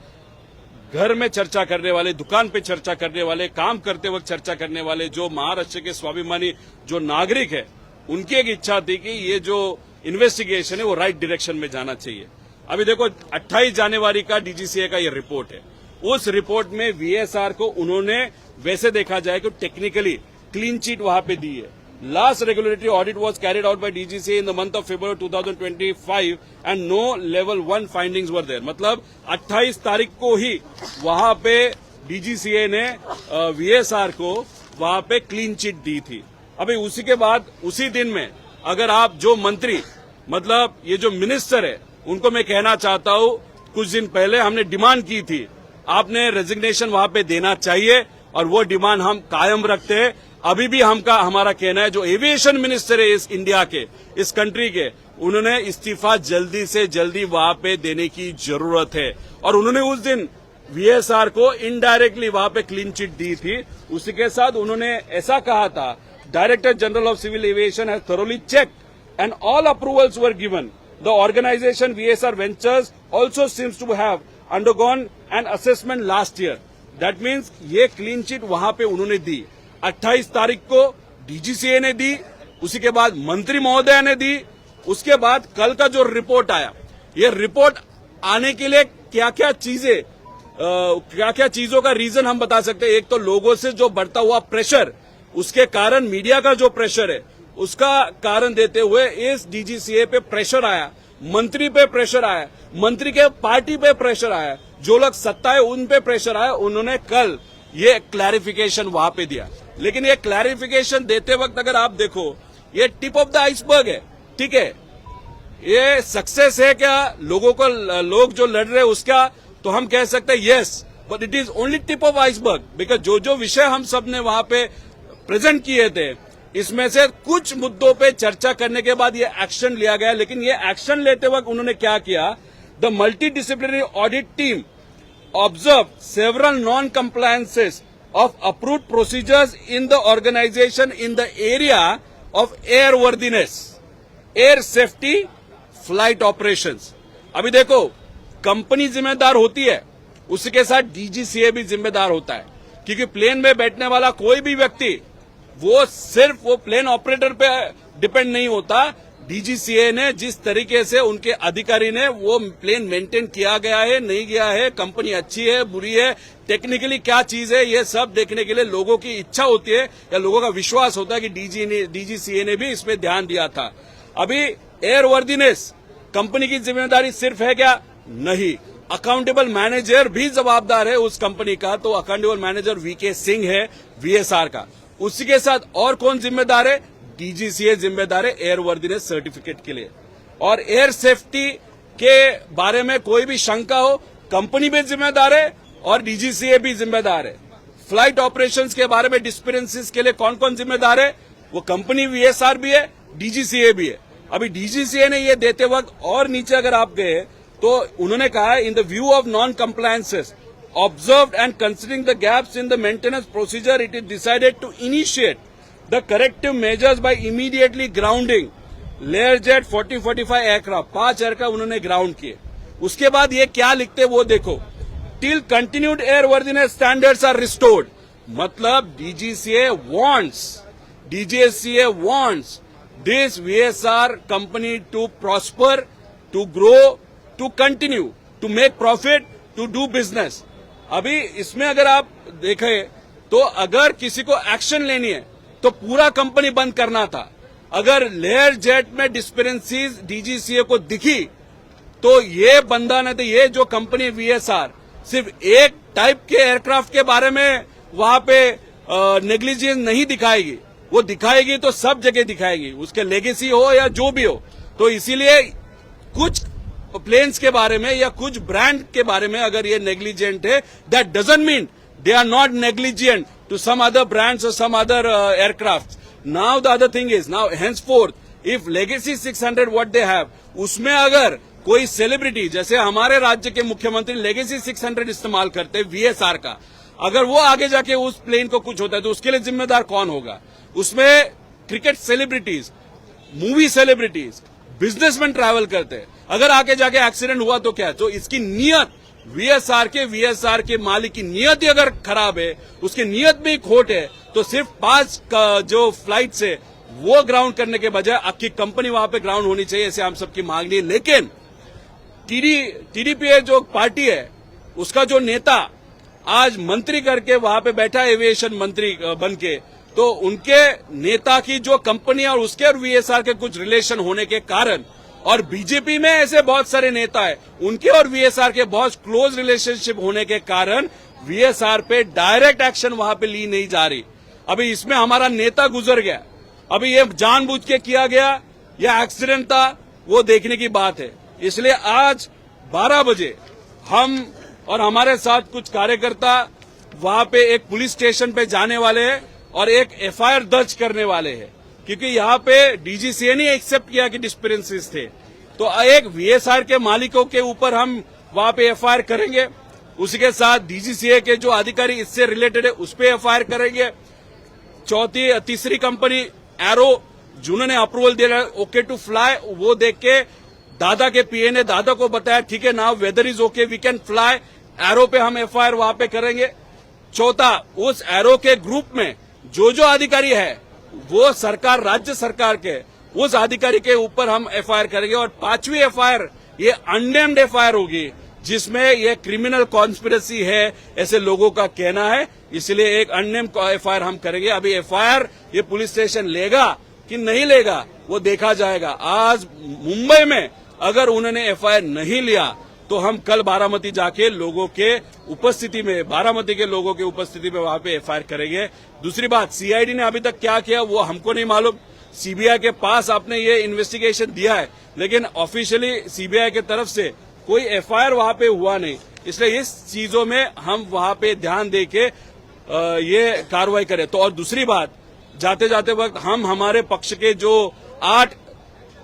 घर में चर्चा करने वाले, दुकान पे चर्चा करने वाले, काम करते वक्त चर्चा करने वाले जो महाराष्ट्र के स्वाभिमानी जो नागरिक है, उनकी एक इच्छा थी कि ये जो इन्वेस्टिगेशन है वो राइट डायरेक्शन में जाना चाहिए. अभी देखो 28 जनवरी का डीजीसीए का ये रिपोर्ट है, उस रिपोर्ट में वीएसआर को उन्होंने वैसे देखा जाए कि टेक्निकली क्लीन चिट वहां पे दी है. Last regulatory audit was carried out by DGCA in the month of February 2025 and no level 1 findings were there. मतलब 28 तारीख को ही वहां पे DGCA ने VSR को वहां पे क्लीन चिट दी थी. अभी उसी के बाद उसी दिन में अगर आप जो मंत्री, मतलब ये जो मिनिस्टर है, उनको मैं कहना चाहता हूं, कुछ दिन पहले हमने डिमांड की थी, आपने रेजिग्नेशन वहां पे देना चाहिए और वो डिमांड हम कायम रखते हैं. अभी भी हमारा कहना है जो एविएशन मिनिस्टर है इस इंडिया के, इस कंट्री के, उन्होंने इस्तीफा जल्दी से जल्दी वहां पे देने की जरूरत है. और उन्होंने उस दिन वीएसआर को इनडायरेक्टली वहां पे क्लीन चिट दी थी. उसी के साथ उन्होंने ऐसा कहा था, director general of civil aviation has thoroughly checked and all approvals were given. The organization VSR ventures also seems to have undergone an assessment last year. That means ये clean chit वहां पे उन्होंने दी. 28 तारीख को डीजीसीए ने दी, उसी के बाद मंत्री महोदय ने दी, उसके बाद कल का जो रिपोर्ट आया, ये रिपोर्ट आने के लिए क्या क्या चीजों का रीजन हम बता सकते हैं. एक तो लोगों से जो बढ़ता हुआ प्रेशर, उसके कारण मीडिया का जो प्रेशर है, उसका कारण देते हुए इस डीजीसीए पे प्रेशर आया, मंत्री पे प्रेशर आया, मंत्री के पार्टी पे प्रेशर आया, जो लोग सत्ता है उन पे प्रेशर आया. उन्होंने कल ये क्लैरिफिकेशन वहां पे दिया. लेकिन ये क्लैरिफिकेशन देते वक्त अगर आप देखो, ये टिप ऑफ द आइसबर्ग है. ठीक है, ये सक्सेस है क्या लोग जो लड़ रहे हैं उसका, तो हम कह सकते हैं yes, but it is only tip of iceberg. Because जो विषय हम सब ने वहां पे प्रेजेंट किए थे, इसमें से कुछ मुद्दों पे चर्चा करने के बाद ये एक्शन लिया गया. लेकिन ये एक्शन लेते वक्त उन्होंने क्या किया, the multi disciplinary audit team observed several non-compliances of approved procedures in the organization in the area of airworthiness, air safety, flight operations. अभी देखो, कंपनी जिम्मेदार होती है, उसी के साथ डीजीसीए भी जिम्मेदार होता है. क्योंकि प्लेन में बैठने वाला कोई भी व्यक्ति वो सिर्फ वो प्लेन ऑपरेटर पे डिपेंड नहीं होता. डीजीसीए ने जिस तरीके से उनके अधिकारी ने वो प्लेन मेंटेन किया गया है, नहीं गया है, कंपनी अच्छी है, बुरी है, टेक्निकली क्या चीज है, ये सब देखने के लिए लोगों की इच्छा होती है या लोगों का विश्वास होता है कि डीजीसीए ने भी इसमें ध्यान दिया था. अभी एयरवर्दीनेस कंपनी की जिम्मेदारी सिर्फ है क्या? नहीं, अकाउंटेबल मैनेजर भी जवाबदार है उस कंपनी का. तो अकाउंटेबल मैनेजर वीके सिंह है वीएसआर का. उसी के साथ और कौन जिम्मेदार है? डीजीसीए जिम्मेदार है एयरवर्दीनेस सर्टिफिकेट के लिए. और एयर सेफ्टी के बारे में कोई भी शंका हो, कंपनी भी जिम्मेदार है और डीजीसीए भी जिम्मेदार है. फ्लाइट ऑपरेशंस के बारे में डिस्पेंसेस के लिए कौन कौन जिम्मेदार है? वो कंपनी वीएसआर भी है, डीजीसीए भी है. अभी डीजीसीए ने ये देते वक्त और नीचे अगर आप गए तो उन्होंने कहा in the view of non compliances observed and considering the gaps in the maintenance procedure, it is decided to initiate the corrective measures by immediately grounding Learjet 40-45 aircraft, 5 aircraft उन्होंने ग्राउंड किए। उसके बाद ये क्या लिखते वो देखो, till continued airworthiness standards are restored. मतलब DGCA wants this VSR company to prosper, to grow, to continue, to make profit, to do business। अभी इसमें अगर आप देखें तो अगर किसी को एक्शन लेनी है तो पूरा कंपनी बंद करना था। अगर लेयर जेट में डिस्पेरेंसीज डीजीसीए को दिखी तो ये बंदा नहीं, तो ये जो कंपनी VSR सिर्फ एक टाइप के एयरक्राफ्ट के बारे में वहां पे नेग्लिजेंस नहीं दिखाएगी, वो दिखाएगी तो सब जगह दिखाएगी, उसके लेगेसी हो या जो भी हो। तो इसीलिए कुछ प्लेन्स के बारे में या कुछ ब्रांड के बारे में अगर ये नेग्लिजेंट है, that doesn't mean they are not negligent to some other brands और some other aircraft. Now the other thing is, now henceforth if legacy 600 what they have, उसमें अगर कोई सेलिब्रिटी, जैसे हमारे राज्य के मुख्यमंत्री लेगेसी 600 इस्तेमाल करते हैं VSR का, अगर वो आगे जाके उस प्लेन को कुछ होता है तो उसके लिए जिम्मेदार कौन होगा? उसमें cricket celebrities, movie celebrities, businessman travel करते हैं, अगर आगे जाके एक्सीडेंट हुआ तो क्या? तो इसकी नियत VSR के मालिक की नियत ही अगर खराब है, उसकी नियत में ही खोट है, तो सिर्फ 5 जो फ्लाइट से वो ग्राउंड करने के बजाय आपकी कंपनी वहां पे ग्राउंड होनी चाहिए, ऐसे हम सबकी मांग है। लेकिन टीडीपी जो पार्टी है, उसका जो नेता आज मंत्री करके वहां पे बैठा, एविएशन मंत्री बन के, तो उनके नेता की जो कंपनी और उसके और VSR के कुछ रिलेशन होने के कारण, और बीजेपी में ऐसे बहुत सारे नेता है, उनके और VSR के बहुत क्लोज रिलेशनशिप होने के कारण VSR पे डायरेक्ट एक्शन वहां पे ली नहीं जा रही। अभी इसमें हमारा नेता गुजर गया, अभी ये जानबूझ के किया गया या एक्सीडेंट था, वो देखने की बात है। इसलिए आज 12 बजे हम और हमारे साथ कुछ कार्यकर्ता वहां पे एक पुलिस स्टेशन पे जाने वाले हैं और एक FIR दर्ज करने वाले हैं, क्योंकि यहाँ पे डीजीसीए ने एक्सेप्ट किया कि डिस्पेरेंसीज थे। तो एक VSR के मालिकों के ऊपर हम वहां पे FIR करेंगे, उसके साथ डीजीसीए के जो अधिकारी इससे रिलेटेड है उस पर FIR करेंगे। तीसरी कंपनी एरो, जिन्होंने अप्रूवल दिया ओके टू फ्लाई, वो देख के दादा के PA ने दादा को बताया ठीक है now weather is okay we can fly, Aero पे हम FIR वहां पे करेंगे। चौथा, उस एरो के ग्रुप में जो अधिकारी है वो सरकार, राज्य सरकार के उस अधिकारी के ऊपर हम FIR करेंगे। और 5वीं FIR ये अननेम्ड FIR होगी, जिसमें ये क्रिमिनल कॉन्स्पिरेसी है ऐसे लोगों का कहना है, इसलिए एक अननेम्ड FIR हम करेंगे। अभी FIR ये पुलिस स्टेशन लेगा कि नहीं लेगा वो देखा जाएगा। आज मुंबई में अगर उन्होंने FIR नहीं लिया तो हम कल बारामती जाके लोगों के उपस्थिति में, बारामती के लोगों के उपस्थिति में वहां पे FIR करेंगे। दूसरी बात, CID ने अभी तक क्या किया वो हमको नहीं मालूम। CBI के पास आपने ये इन्वेस्टिगेशन दिया है, लेकिन ऑफिशियली CBI के तरफ से कोई FIR वहां पे हुआ नहीं, इसलिए इस चीजों में हम वहां पे ध्यान दे के ये कार्रवाई करें। तो और दूसरी बात, जाते जाते वक्त हम हमारे पक्ष के जो 8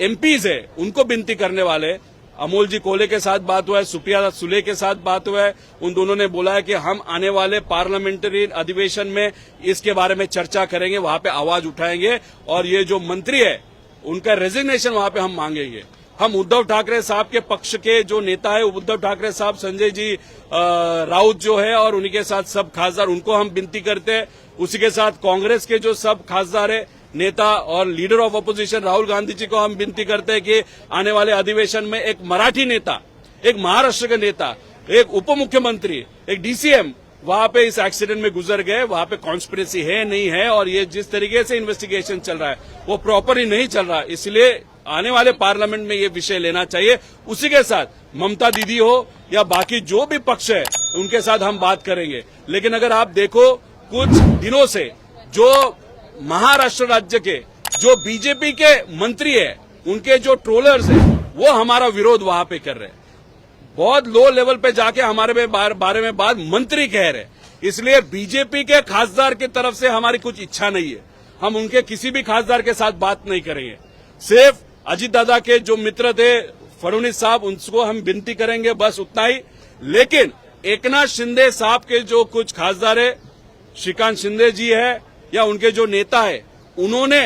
MPs है उनको विनती करने वाले, अमोल जी कोले के साथ बात हुआ है, सुप्रिया सुले के साथ बात हुआ है, उन दोनों ने बोला है कि हम आने वाले पार्लियामेंट्री अधिवेशन में इसके बारे में चर्चा करेंगे, वहां पे आवाज उठाएंगे और ये जो मंत्री है उनका रेजिग्नेशन वहां पे हम मांगेंगे। हम उद्धव ठाकरे साहब के पक्ष के जो नेता है, उद्धव ठाकरे साहब, संजय जी राउत जो है और उन्हीं के साथ सब खासदार, उनको हम विनती करते हैं। उसी के साथ कांग्रेस के जो सब खासदार है, नेता और leader of opposition Rahul Gandhi ji को हम विनती करते हैं कि आने वाले अधिवेशन में एक मराठी नेता, एक महाराष्ट्र का नेता, एक उप मुख्यमंत्री, एक DCM वहां पे इस एक्सीडेंट में गुजर गए, वहां पे कॉन्स्पिरेसी है नहीं है, और ये जिस तरीके से इन्वेस्टिगेशन चल रहा है वो प्रॉपर ही नहीं चल रहा, इसलिए आने वाले पार्लियामेंट में ये विषय लेना चाहिए। उसी के साथ ममता दीदी हो या बाकी जो भी पक्ष है उनके साथ हम बात करेंगे। लेकिन अगर आप देखो कुछ दिनों से जो महाराष्ट्र राज्य के जो बीजेपी के मंत्री है, उनके जो ट्रोलर्स हैं वो हमारा विरोध वहां पे कर रहे हैं, बहुत लो लेवल पे जाके हमारे बारे में बात मंत्री कह रहे हैं। इसलिए बीजेपी के खासदार की तरफ से हमारी कुछ इच्छा नहीं है, हम उनके किसी भी खासदार के साथ बात नहीं करेंगे। सिर्फ अजीत दादा के जो मित्र थे फडणवीस साहब, उनको हम विनती करेंगे, बस उतना ही। लेकिन एकनाथ शिंदे साहब के जो कुछ खासदार है, श्रीकांत शिंदे जी है या उनके जो नेता है, उन्होंने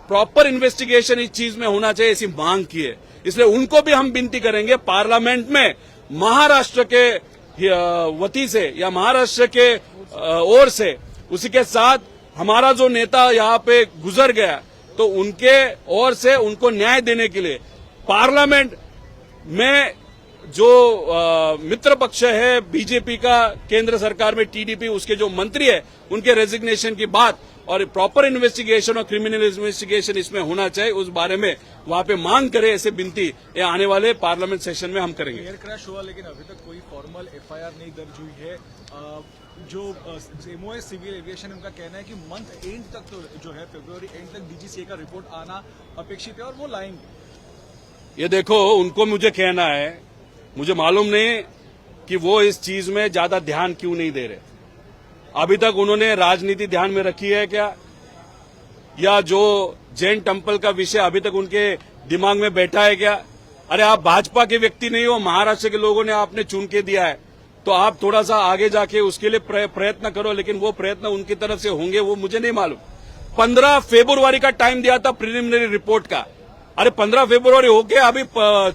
प्रॉपर इन्वेस्टिगेशन इस चीज में होना चाहिए ऐसी मांग की है। इसलिए उनको भी हम विनती करेंगे पार्लियामेंट में महाराष्ट्र के वती से या महाराष्ट्र के ओर से, उसी के साथ हमारा जो नेता यहाँ पे गुजर गया तो उनके ओर से उनको न्याय देने के लिए पार्लियामेंट में जो मित्र पक्ष है बीजेपी का, केंद्र सरकार में टीडीपी, उसके जो मंत्री है उनके रेजिग्नेशन की बात और प्रॉपर इन्वेस्टिगेशन और क्रिमिनल इन्वेस्टिगेशन इसमें होना चाहिए, उस बारे में वहां पे मांग करे। ऐसे विनती ये आने वाले पार्लियामेंट सेशन में हम करेंगे। एयर क्रैश हुआ लेकिन अभी तक कोई फॉर्मल एफआईआर नहीं दर्ज हुई है। जो एमओएस सिविल एविएशन उनका कहना है कि मंथ एंड तक तो जो है फरवरी एंड तक डीजीसीए का रिपोर्ट आना अपेक्षित है और वो लाएंगे। ये देखो, उनको मुझे कहना है, मुझे मालूम नहीं कि वो इस चीज में ज्यादा ध्यान क्यों नहीं दे रहे। अभी तक उन्होंने राजनीति ध्यान में रखी है क्या, या जो जैन टेम्पल का विषय अभी तक उनके दिमाग में बैठा है क्या? अरे आप भाजपा के व्यक्ति नहीं हो, महाराष्ट्र के लोगों ने आपने चुन के दिया है, तो आप थोड़ा सा आगे जाके उसके लिए प्रयत्न करो। लेकिन वो प्रयत्न उनकी तरफ से होंगे वो मुझे नहीं मालूम। 15 फरवरी का टाइम दिया था प्रिलिमिनरी रिपोर्ट का। अरे 15 फरवरी हो गया, अभी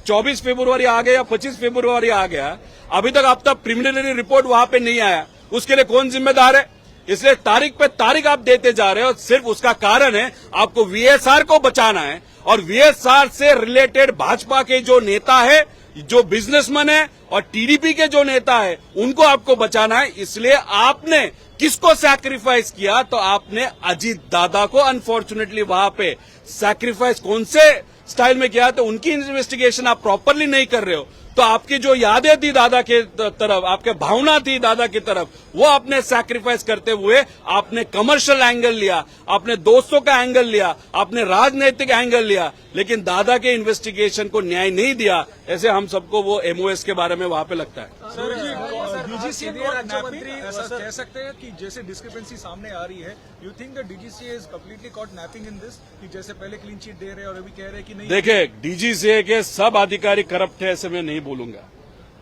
24 फरवरी आ गया या 25 फरवरी आ गया, अभी तक अब तक प्रिलिमिनरी रिपोर्ट वहां पे नहीं आया। उसके लिए कौन जिम्मेदार है? इसलिए तारीख पे तारीख आप देते जा रहे हो। सिर्फ उसका कारण है आपको वीएसआर को बचाना है, और वीएसआर से रिलेटेड भाजपा के जो नेता है, जो बिजनेसमैन है, और टीडीपी के जो नेता है, उनको आपको बचाना है। इसलिए आपने किसको सैक्रिफाइस किया? तो आपने अजीत दादा को अनफॉर्चुनेटली वहां पे सैक्रिफाइस कौन से स्टाइल में किया? तो उनकी इन्वेस्टिगेशन आप प्रॉपरली नहीं कर रहे हो। तो आपकी जो यादें थी दादा के तरफ, आपके भावना थी दादा की तरफ, वो आपने सैक्रिफाइस करते हुए आपने कमर्शियल एंगल लिया, आपने दोस्तों का एंगल लिया, आपने राजनीतिक एंगल लिया, लेकिन दादा के इन्वेस्टिगेशन को न्याय नहीं दिया। ऐसे हम सबको वो एमओएस के बारे में वहां पे लगता है। डीजीसीए राज्य मंत्री ऐसा कह सकते हैं कि जैसे डिस्क्रिपेंसी सामने आ रही है, you think the DGCA is completely caught napping in this, कि जैसे पहले क्लीन चिट दे रहे हैं और अभी कह रहे हैं कि नहीं? देखिए, डीजीसीए के सब अधिकारी करप्ट है ऐसे मैं नहीं बोलूंगा,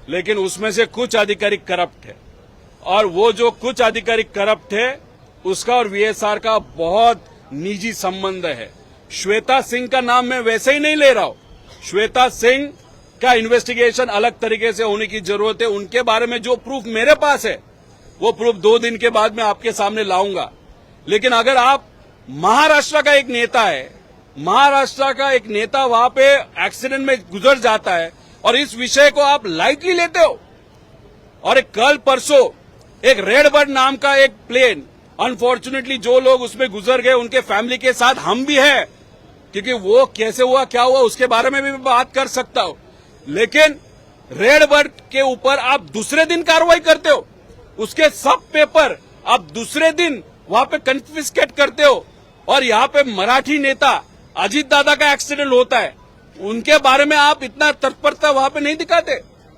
लेकिन उसमें से कुछ अधिकारी करप्ट है, और वो जो कुछ अधिकारी करप्ट है उसका और वीएसआर का बहुत निजी संबंध है। श्वेता सिंह का नाम मैं वैसे ही नहीं ले रहा हूं। श्वेता सिंह का इन्वेस्टिगेशन अलग तरीके से होने की जरूरत है। उनके बारे में जो प्रूफ मेरे पास है वो प्रूफ 2 दिन के बाद मैं आपके सामने लाऊंगा। लेकिन अगर आप महाराष्ट्र का एक नेता है, महाराष्ट्र का एक नेता वहां पे एक्सीडेंट में गुजर जाता है और इस विषय को आप लाइटली लेते हो, और एक कल परसों एक रेड बर्ड नाम का एक प्लेन, अनफॉर्चुनेटली जो लोग उसमें गुजर गए उनके फैमिली के साथ हम भी हैं, क्योंकि वो कैसे हुआ क्या हुआ उसके बारे में भी बात कर सकता हूं। लेकिन रेड बर्ड के ऊपर आप दूसरे दिन कार्रवाई करते हो, उसके सब पेपर आप दूसरे दिन वहां पे कन्फिस्केट करते हो, और यहाँ पे मराठी नेता अजीत दादा का एक्सीडेंट होता है, उनके बारे में आप इतना तत्परता वहां पे नहीं दिखाते,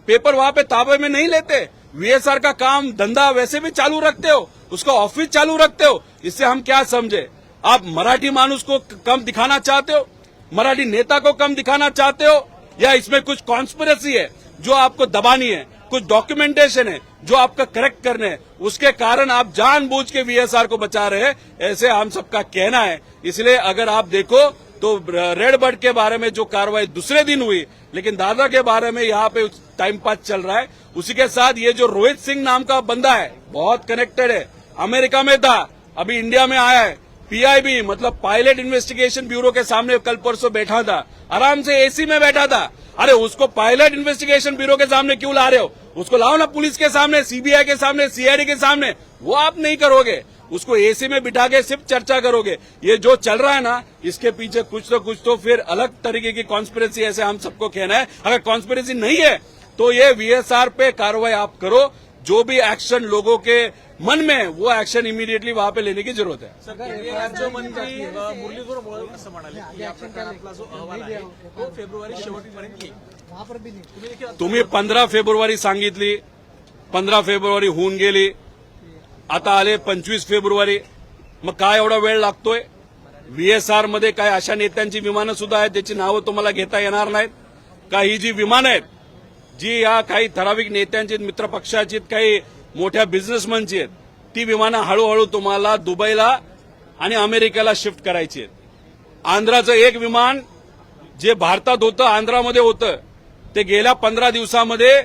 पेपर वहां पे ताबे में नहीं लेते। वीएसआर का काम धंधा वैसे भी चालू रखते हो, उसका ऑफिस चालू रखते हो। इससे हम क्या समझे? आप मराठी मानुस को कम दिखाना चाहते हो, मराठी नेता को कम दिखाना चाहते हो, या इसमें कुछ कॉन्स्पिरेसी है जो आपको दबानी है, कुछ डॉक्यूमेंटेशन है जो आपका करेक्ट करने है, उसके कारण आप जानबूझ के वीएसआर को बचा रहे हैं, ऐसे हम सबका कहना है। इसलिए अगर आप देखो तो रेड बर्ड के बारे में जो कार्रवाई दूसरे दिन हुई, लेकिन दादा के बारे में यहाँ पे टाइम पास चल रहा है। उसी के साथ ये जो रोहित सिंह नाम का बंदा है बहुत कनेक्टेड है, अमेरिका में था, अभी इंडिया में आया है, पीआईबी मतलब पायलट इन्वेस्टिगेशन ब्यूरो के सामने कल परसों बैठा था, आराम से एसी में बैठा था। अरे उसको पायलट इन्वेस्टिगेशन ब्यूरो के सामने क्यों ला रहे हो? उसको लाओ ना पुलिस के सामने, सीबीआई के सामने, सीआईडी के सामने। वो आप नहीं करोगे, उसको एसी में बिठा के सिर्फ चर्चा करोगे। ये जो चल रहा है ना, इसके पीछे कुछ तो फिर अलग तरीके की कॉन्स्पिरेसी, ऐसे हम सबको कहना है। अगर कॉन्स्पिरेसी नहीं है तो ये वीएसआर पे कार्रवाई आप करो, जो भी एक्शन लोगों के मन में है, वो एक्शन इमिडिएटली वहां पे लेने की जरूरत है। राज्यमंत्री मुरलीधर मोहोळ असं म्हणाले की या प्रकरणातला जो अहवाल आहे तो फेब्रुवारी शेवटपर्यंत येईल। तुम्ही 15 फेब्रुवारी सांगितली, 15 फेब्रुवारी होऊन गेली, आता आले 25 फेब्रुवारी, मग काय एवढा वेळ लागतोय? वीएसआर मध्ये काय अशा नेत्यांची विमानं सुद्धा आहेत ज्याची नावं तुम्हाला घेता येणार नाहीत का? ही जी विमानं आहेत, जी या काही ठराविक नेत्यांची, मित्रपक्षाची, काही मोठ्या बिझनेसमॅनची आहेत, ती विमानं हळूहळू तुम्हाला दुबईला आणि अमेरिकेला शिफ्ट करायची आहेत. आंध्राचं एक विमान जे भारतात होतं, आंध्रामध्ये होतं, ते गेल्या 15 दिवसामध्ये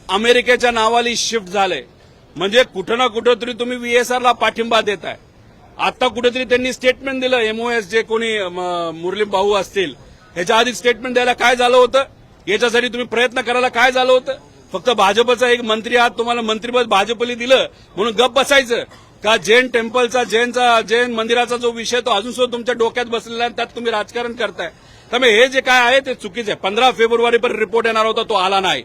अमेरिकेच्या नावाली शिफ्ट झालंय. म्हणजे कुठं ना कुठं तरी तुम्ही VSRला पाठिंबा देताय. आता कुठेतरी त्यांनी स्टेटमेंट दिलं, MOS जे कोणी मुरली भाऊ असतील, ह्याच्या आधी स्टेटमेंट द्यायला काय झालं होतं, याच्यासाठी तुम्ही प्रयत्न करायला काय झालं होतं. फक्त भाजपचा एक मंत्री आहात, तुम्हाला मंत्रिपद भाजपने दिलं म्हणून गप बसायचं का. जैन टेम्पलचा जैन मंदिराचा जो विषय तो अजून सुद्धा तुमच्या डोक्यात बसलेला आहे, त्यात तुम्ही राजकारण करताय. त्यामुळे हे जे काय आहे ते चुकीचं आहे. 15 फेब्रुवारीपर्यंत रिपोर्ट येणार होता, तो आला नाही.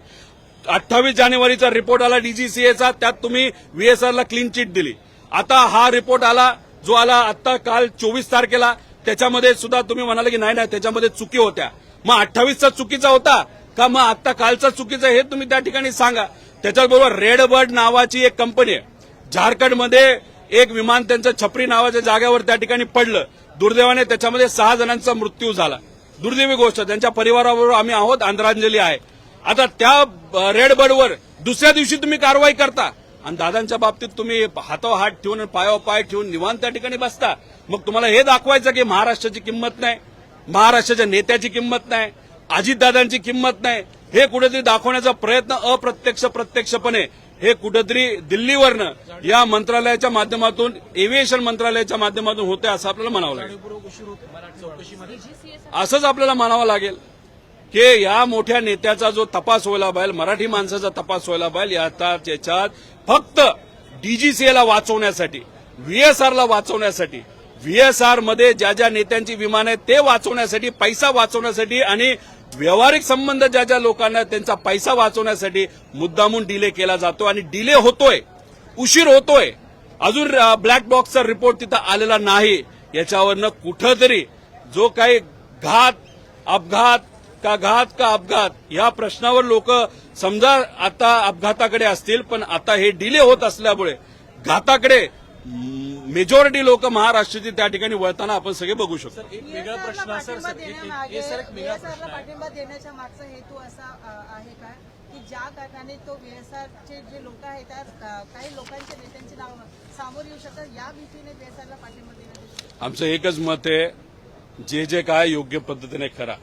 28 जानेवारीचा रिपोर्ट आला DGCAचा, त्यात तुम्ही VSRला क्लीन चिट दिली. आता हा रिपोर्ट आला जो आला आता काल 24 तारखेला, त्याच्यामध्ये सुद्धा तुम्ही म्हणाले की नाही त्याच्यामध्ये चुकी होत्या. मग 28चा चुकीचा होता का मग आता कालचा चुकीचा, हे तुम्ही त्या ठिकाणी सांगा. त्याच्याबरोबर रेड बर्ड नावाची एक कंपनी आहे, झारखंडमध्ये एक विमान त्यांचं छपरी नावाच्या जागेवर त्या ठिकाणी पडलं. दुर्दैवाने त्याच्यामध्ये 6 जणांचा मृत्यू झाला. दुर्दैवी गोष्ट. त्यांच्या परिवाराबरोबर आम्ही आहोत, आदरांजली आहे. आता त्या रेड बर्डवर दुसऱ्या दिवशी तुम्ही कारवाई करता आणि दादांच्या बाबतीत तुम्ही हातावर हात ठेवून पायावर पाय ठेवून निवांत त्या ठिकाणी बसता. मग तुम्हाला हे दाखवायचं की महाराष्ट्राची किंमत नाही, महाराष्ट्राच्या नेत्याची किंमत नाही, अजितदादांची किंमत नाही, हे कुठेतरी दाखवण्याचा प्रयत्न अप्रत्यक्ष प्रत्यक्षपणे हे कुठेतरी दिल्लीवरनं या मंत्रालयाच्या माध्यमातून, एव्हिएशन मंत्रालयाच्या माध्यमातून होते असं आपल्याला म्हणावं लागेल. असंच आपल्याला म्हणावं लागेल की या मोठ्या नेत्याचा जो तपास व्हायला पाहिजे, मराठी माणसाचा तपास व्हायला पाहिजे, याच्यात फक्त DGCAला वाचवण्यासाठी, VSRला वाचवण्यासाठी, VSR मध्ये ज्या ज्या नेत्यांची विमान आहेत ते वाचवण्यासाठी, पैसा वाचवण्यासाठी आणि व्यावहारिक संबंध ज्या ज्या लोकांना त्यांचा पैसा वाचवण्यासाठी मुद्दामून डिले केला जातो आणि डिले होतोय, उशीर होतोय. अजून ब्लॅक बॉक्सचा रिपोर्ट तिथं आलेला नाही. याच्यावरनं कुठंतरी जो काही अपघात का अपघात या प्रश्नावर लोक समजा आता अपघाताकडे असतील, पण आता हे डिले होत असल्यामुळे घाताकडे मेजॉरिटी लोक महाराष्ट्राची त्या ठिकाणी वळताना आपण सगळे बघू शकतो. एक वेगळा प्रश्न सर, VSRला पाठिंबा देण्याच्या मागचा हेतू असा आहे का की ज्या कारणाने तो VSRचे जे लोक आहेत त्या काही लोकांच्या नेत्यांची नाव सामोर येऊ शकतात, या भीतीने VSRला पाठिंबा देण्यात. आमचं एकच मत आहे, जे काय योग्य पद्धतीने करा.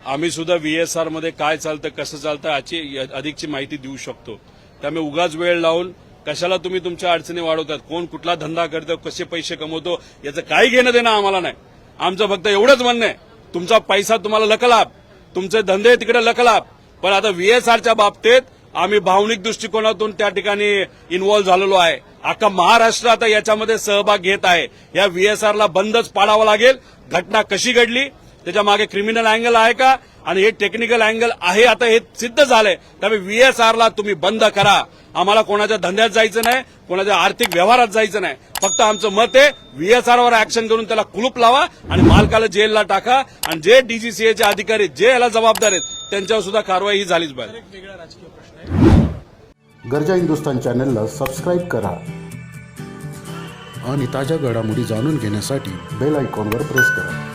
आम्ही सुद्धा VSR मध्ये काय चालतं, कसं चालतं याची अधिकची माहिती देऊ शकतो. त्यामुळे उगाच वेळ लावून कशाला तुम्ही तुमच्या अडचणी वाढवतात, कोण कुठला धंदा करतो, कसे पैसे कमवतो, याचं काही घेणं देणं आम्हाला नाही. आमचं फक्त एवढंच म्हणणं आहे, तुमचा पैसा तुम्हाला लकलाभ, तुमचे धंदे तिकडे लकलाभ. पण आता VSRच्या बाबतीत आम्ही भावनिक दृष्टिकोनातून त्या ठिकाणी इन्व्हॉल्व्ह झालेलो आहे. अख्खा महाराष्ट्र आता याच्यामध्ये सहभाग घेत आहे. या VSRला बंदच पाडावं लागेल. घटना कशी घडली, त्याच्या मागे क्रिमिनल अँगल आहे का, आणि हे टेक्निकल अँगल आहे, आता हे सिद्ध झालंय. त्यामुळे VSRला तुम्ही बंद करा. आम्हाला कोणाच्या धंद्यात जायचं नाही, कोणाच्या आर्थिक व्यवहारात जायचं नाही. फक्त आमचं मत आहे VSRवर ऍक्शन करून त्याला कुलूप लावा आणि मालकाला जेलला टाका. आणि जे DGCAचे अधिकारी जे याला जबाबदार आहेत त्यांच्यावर सुद्धा कारवाई ही झालीच पाहिजे. एक वेगळा राजकीय प्रश्न आहे. गरजा हिंदुस्तान चॅनलला सबस्क्राईब करा आणि ताज्या घडामोडी जाणून घेण्यासाठी बेल आयकॉनवर प्रेस करा.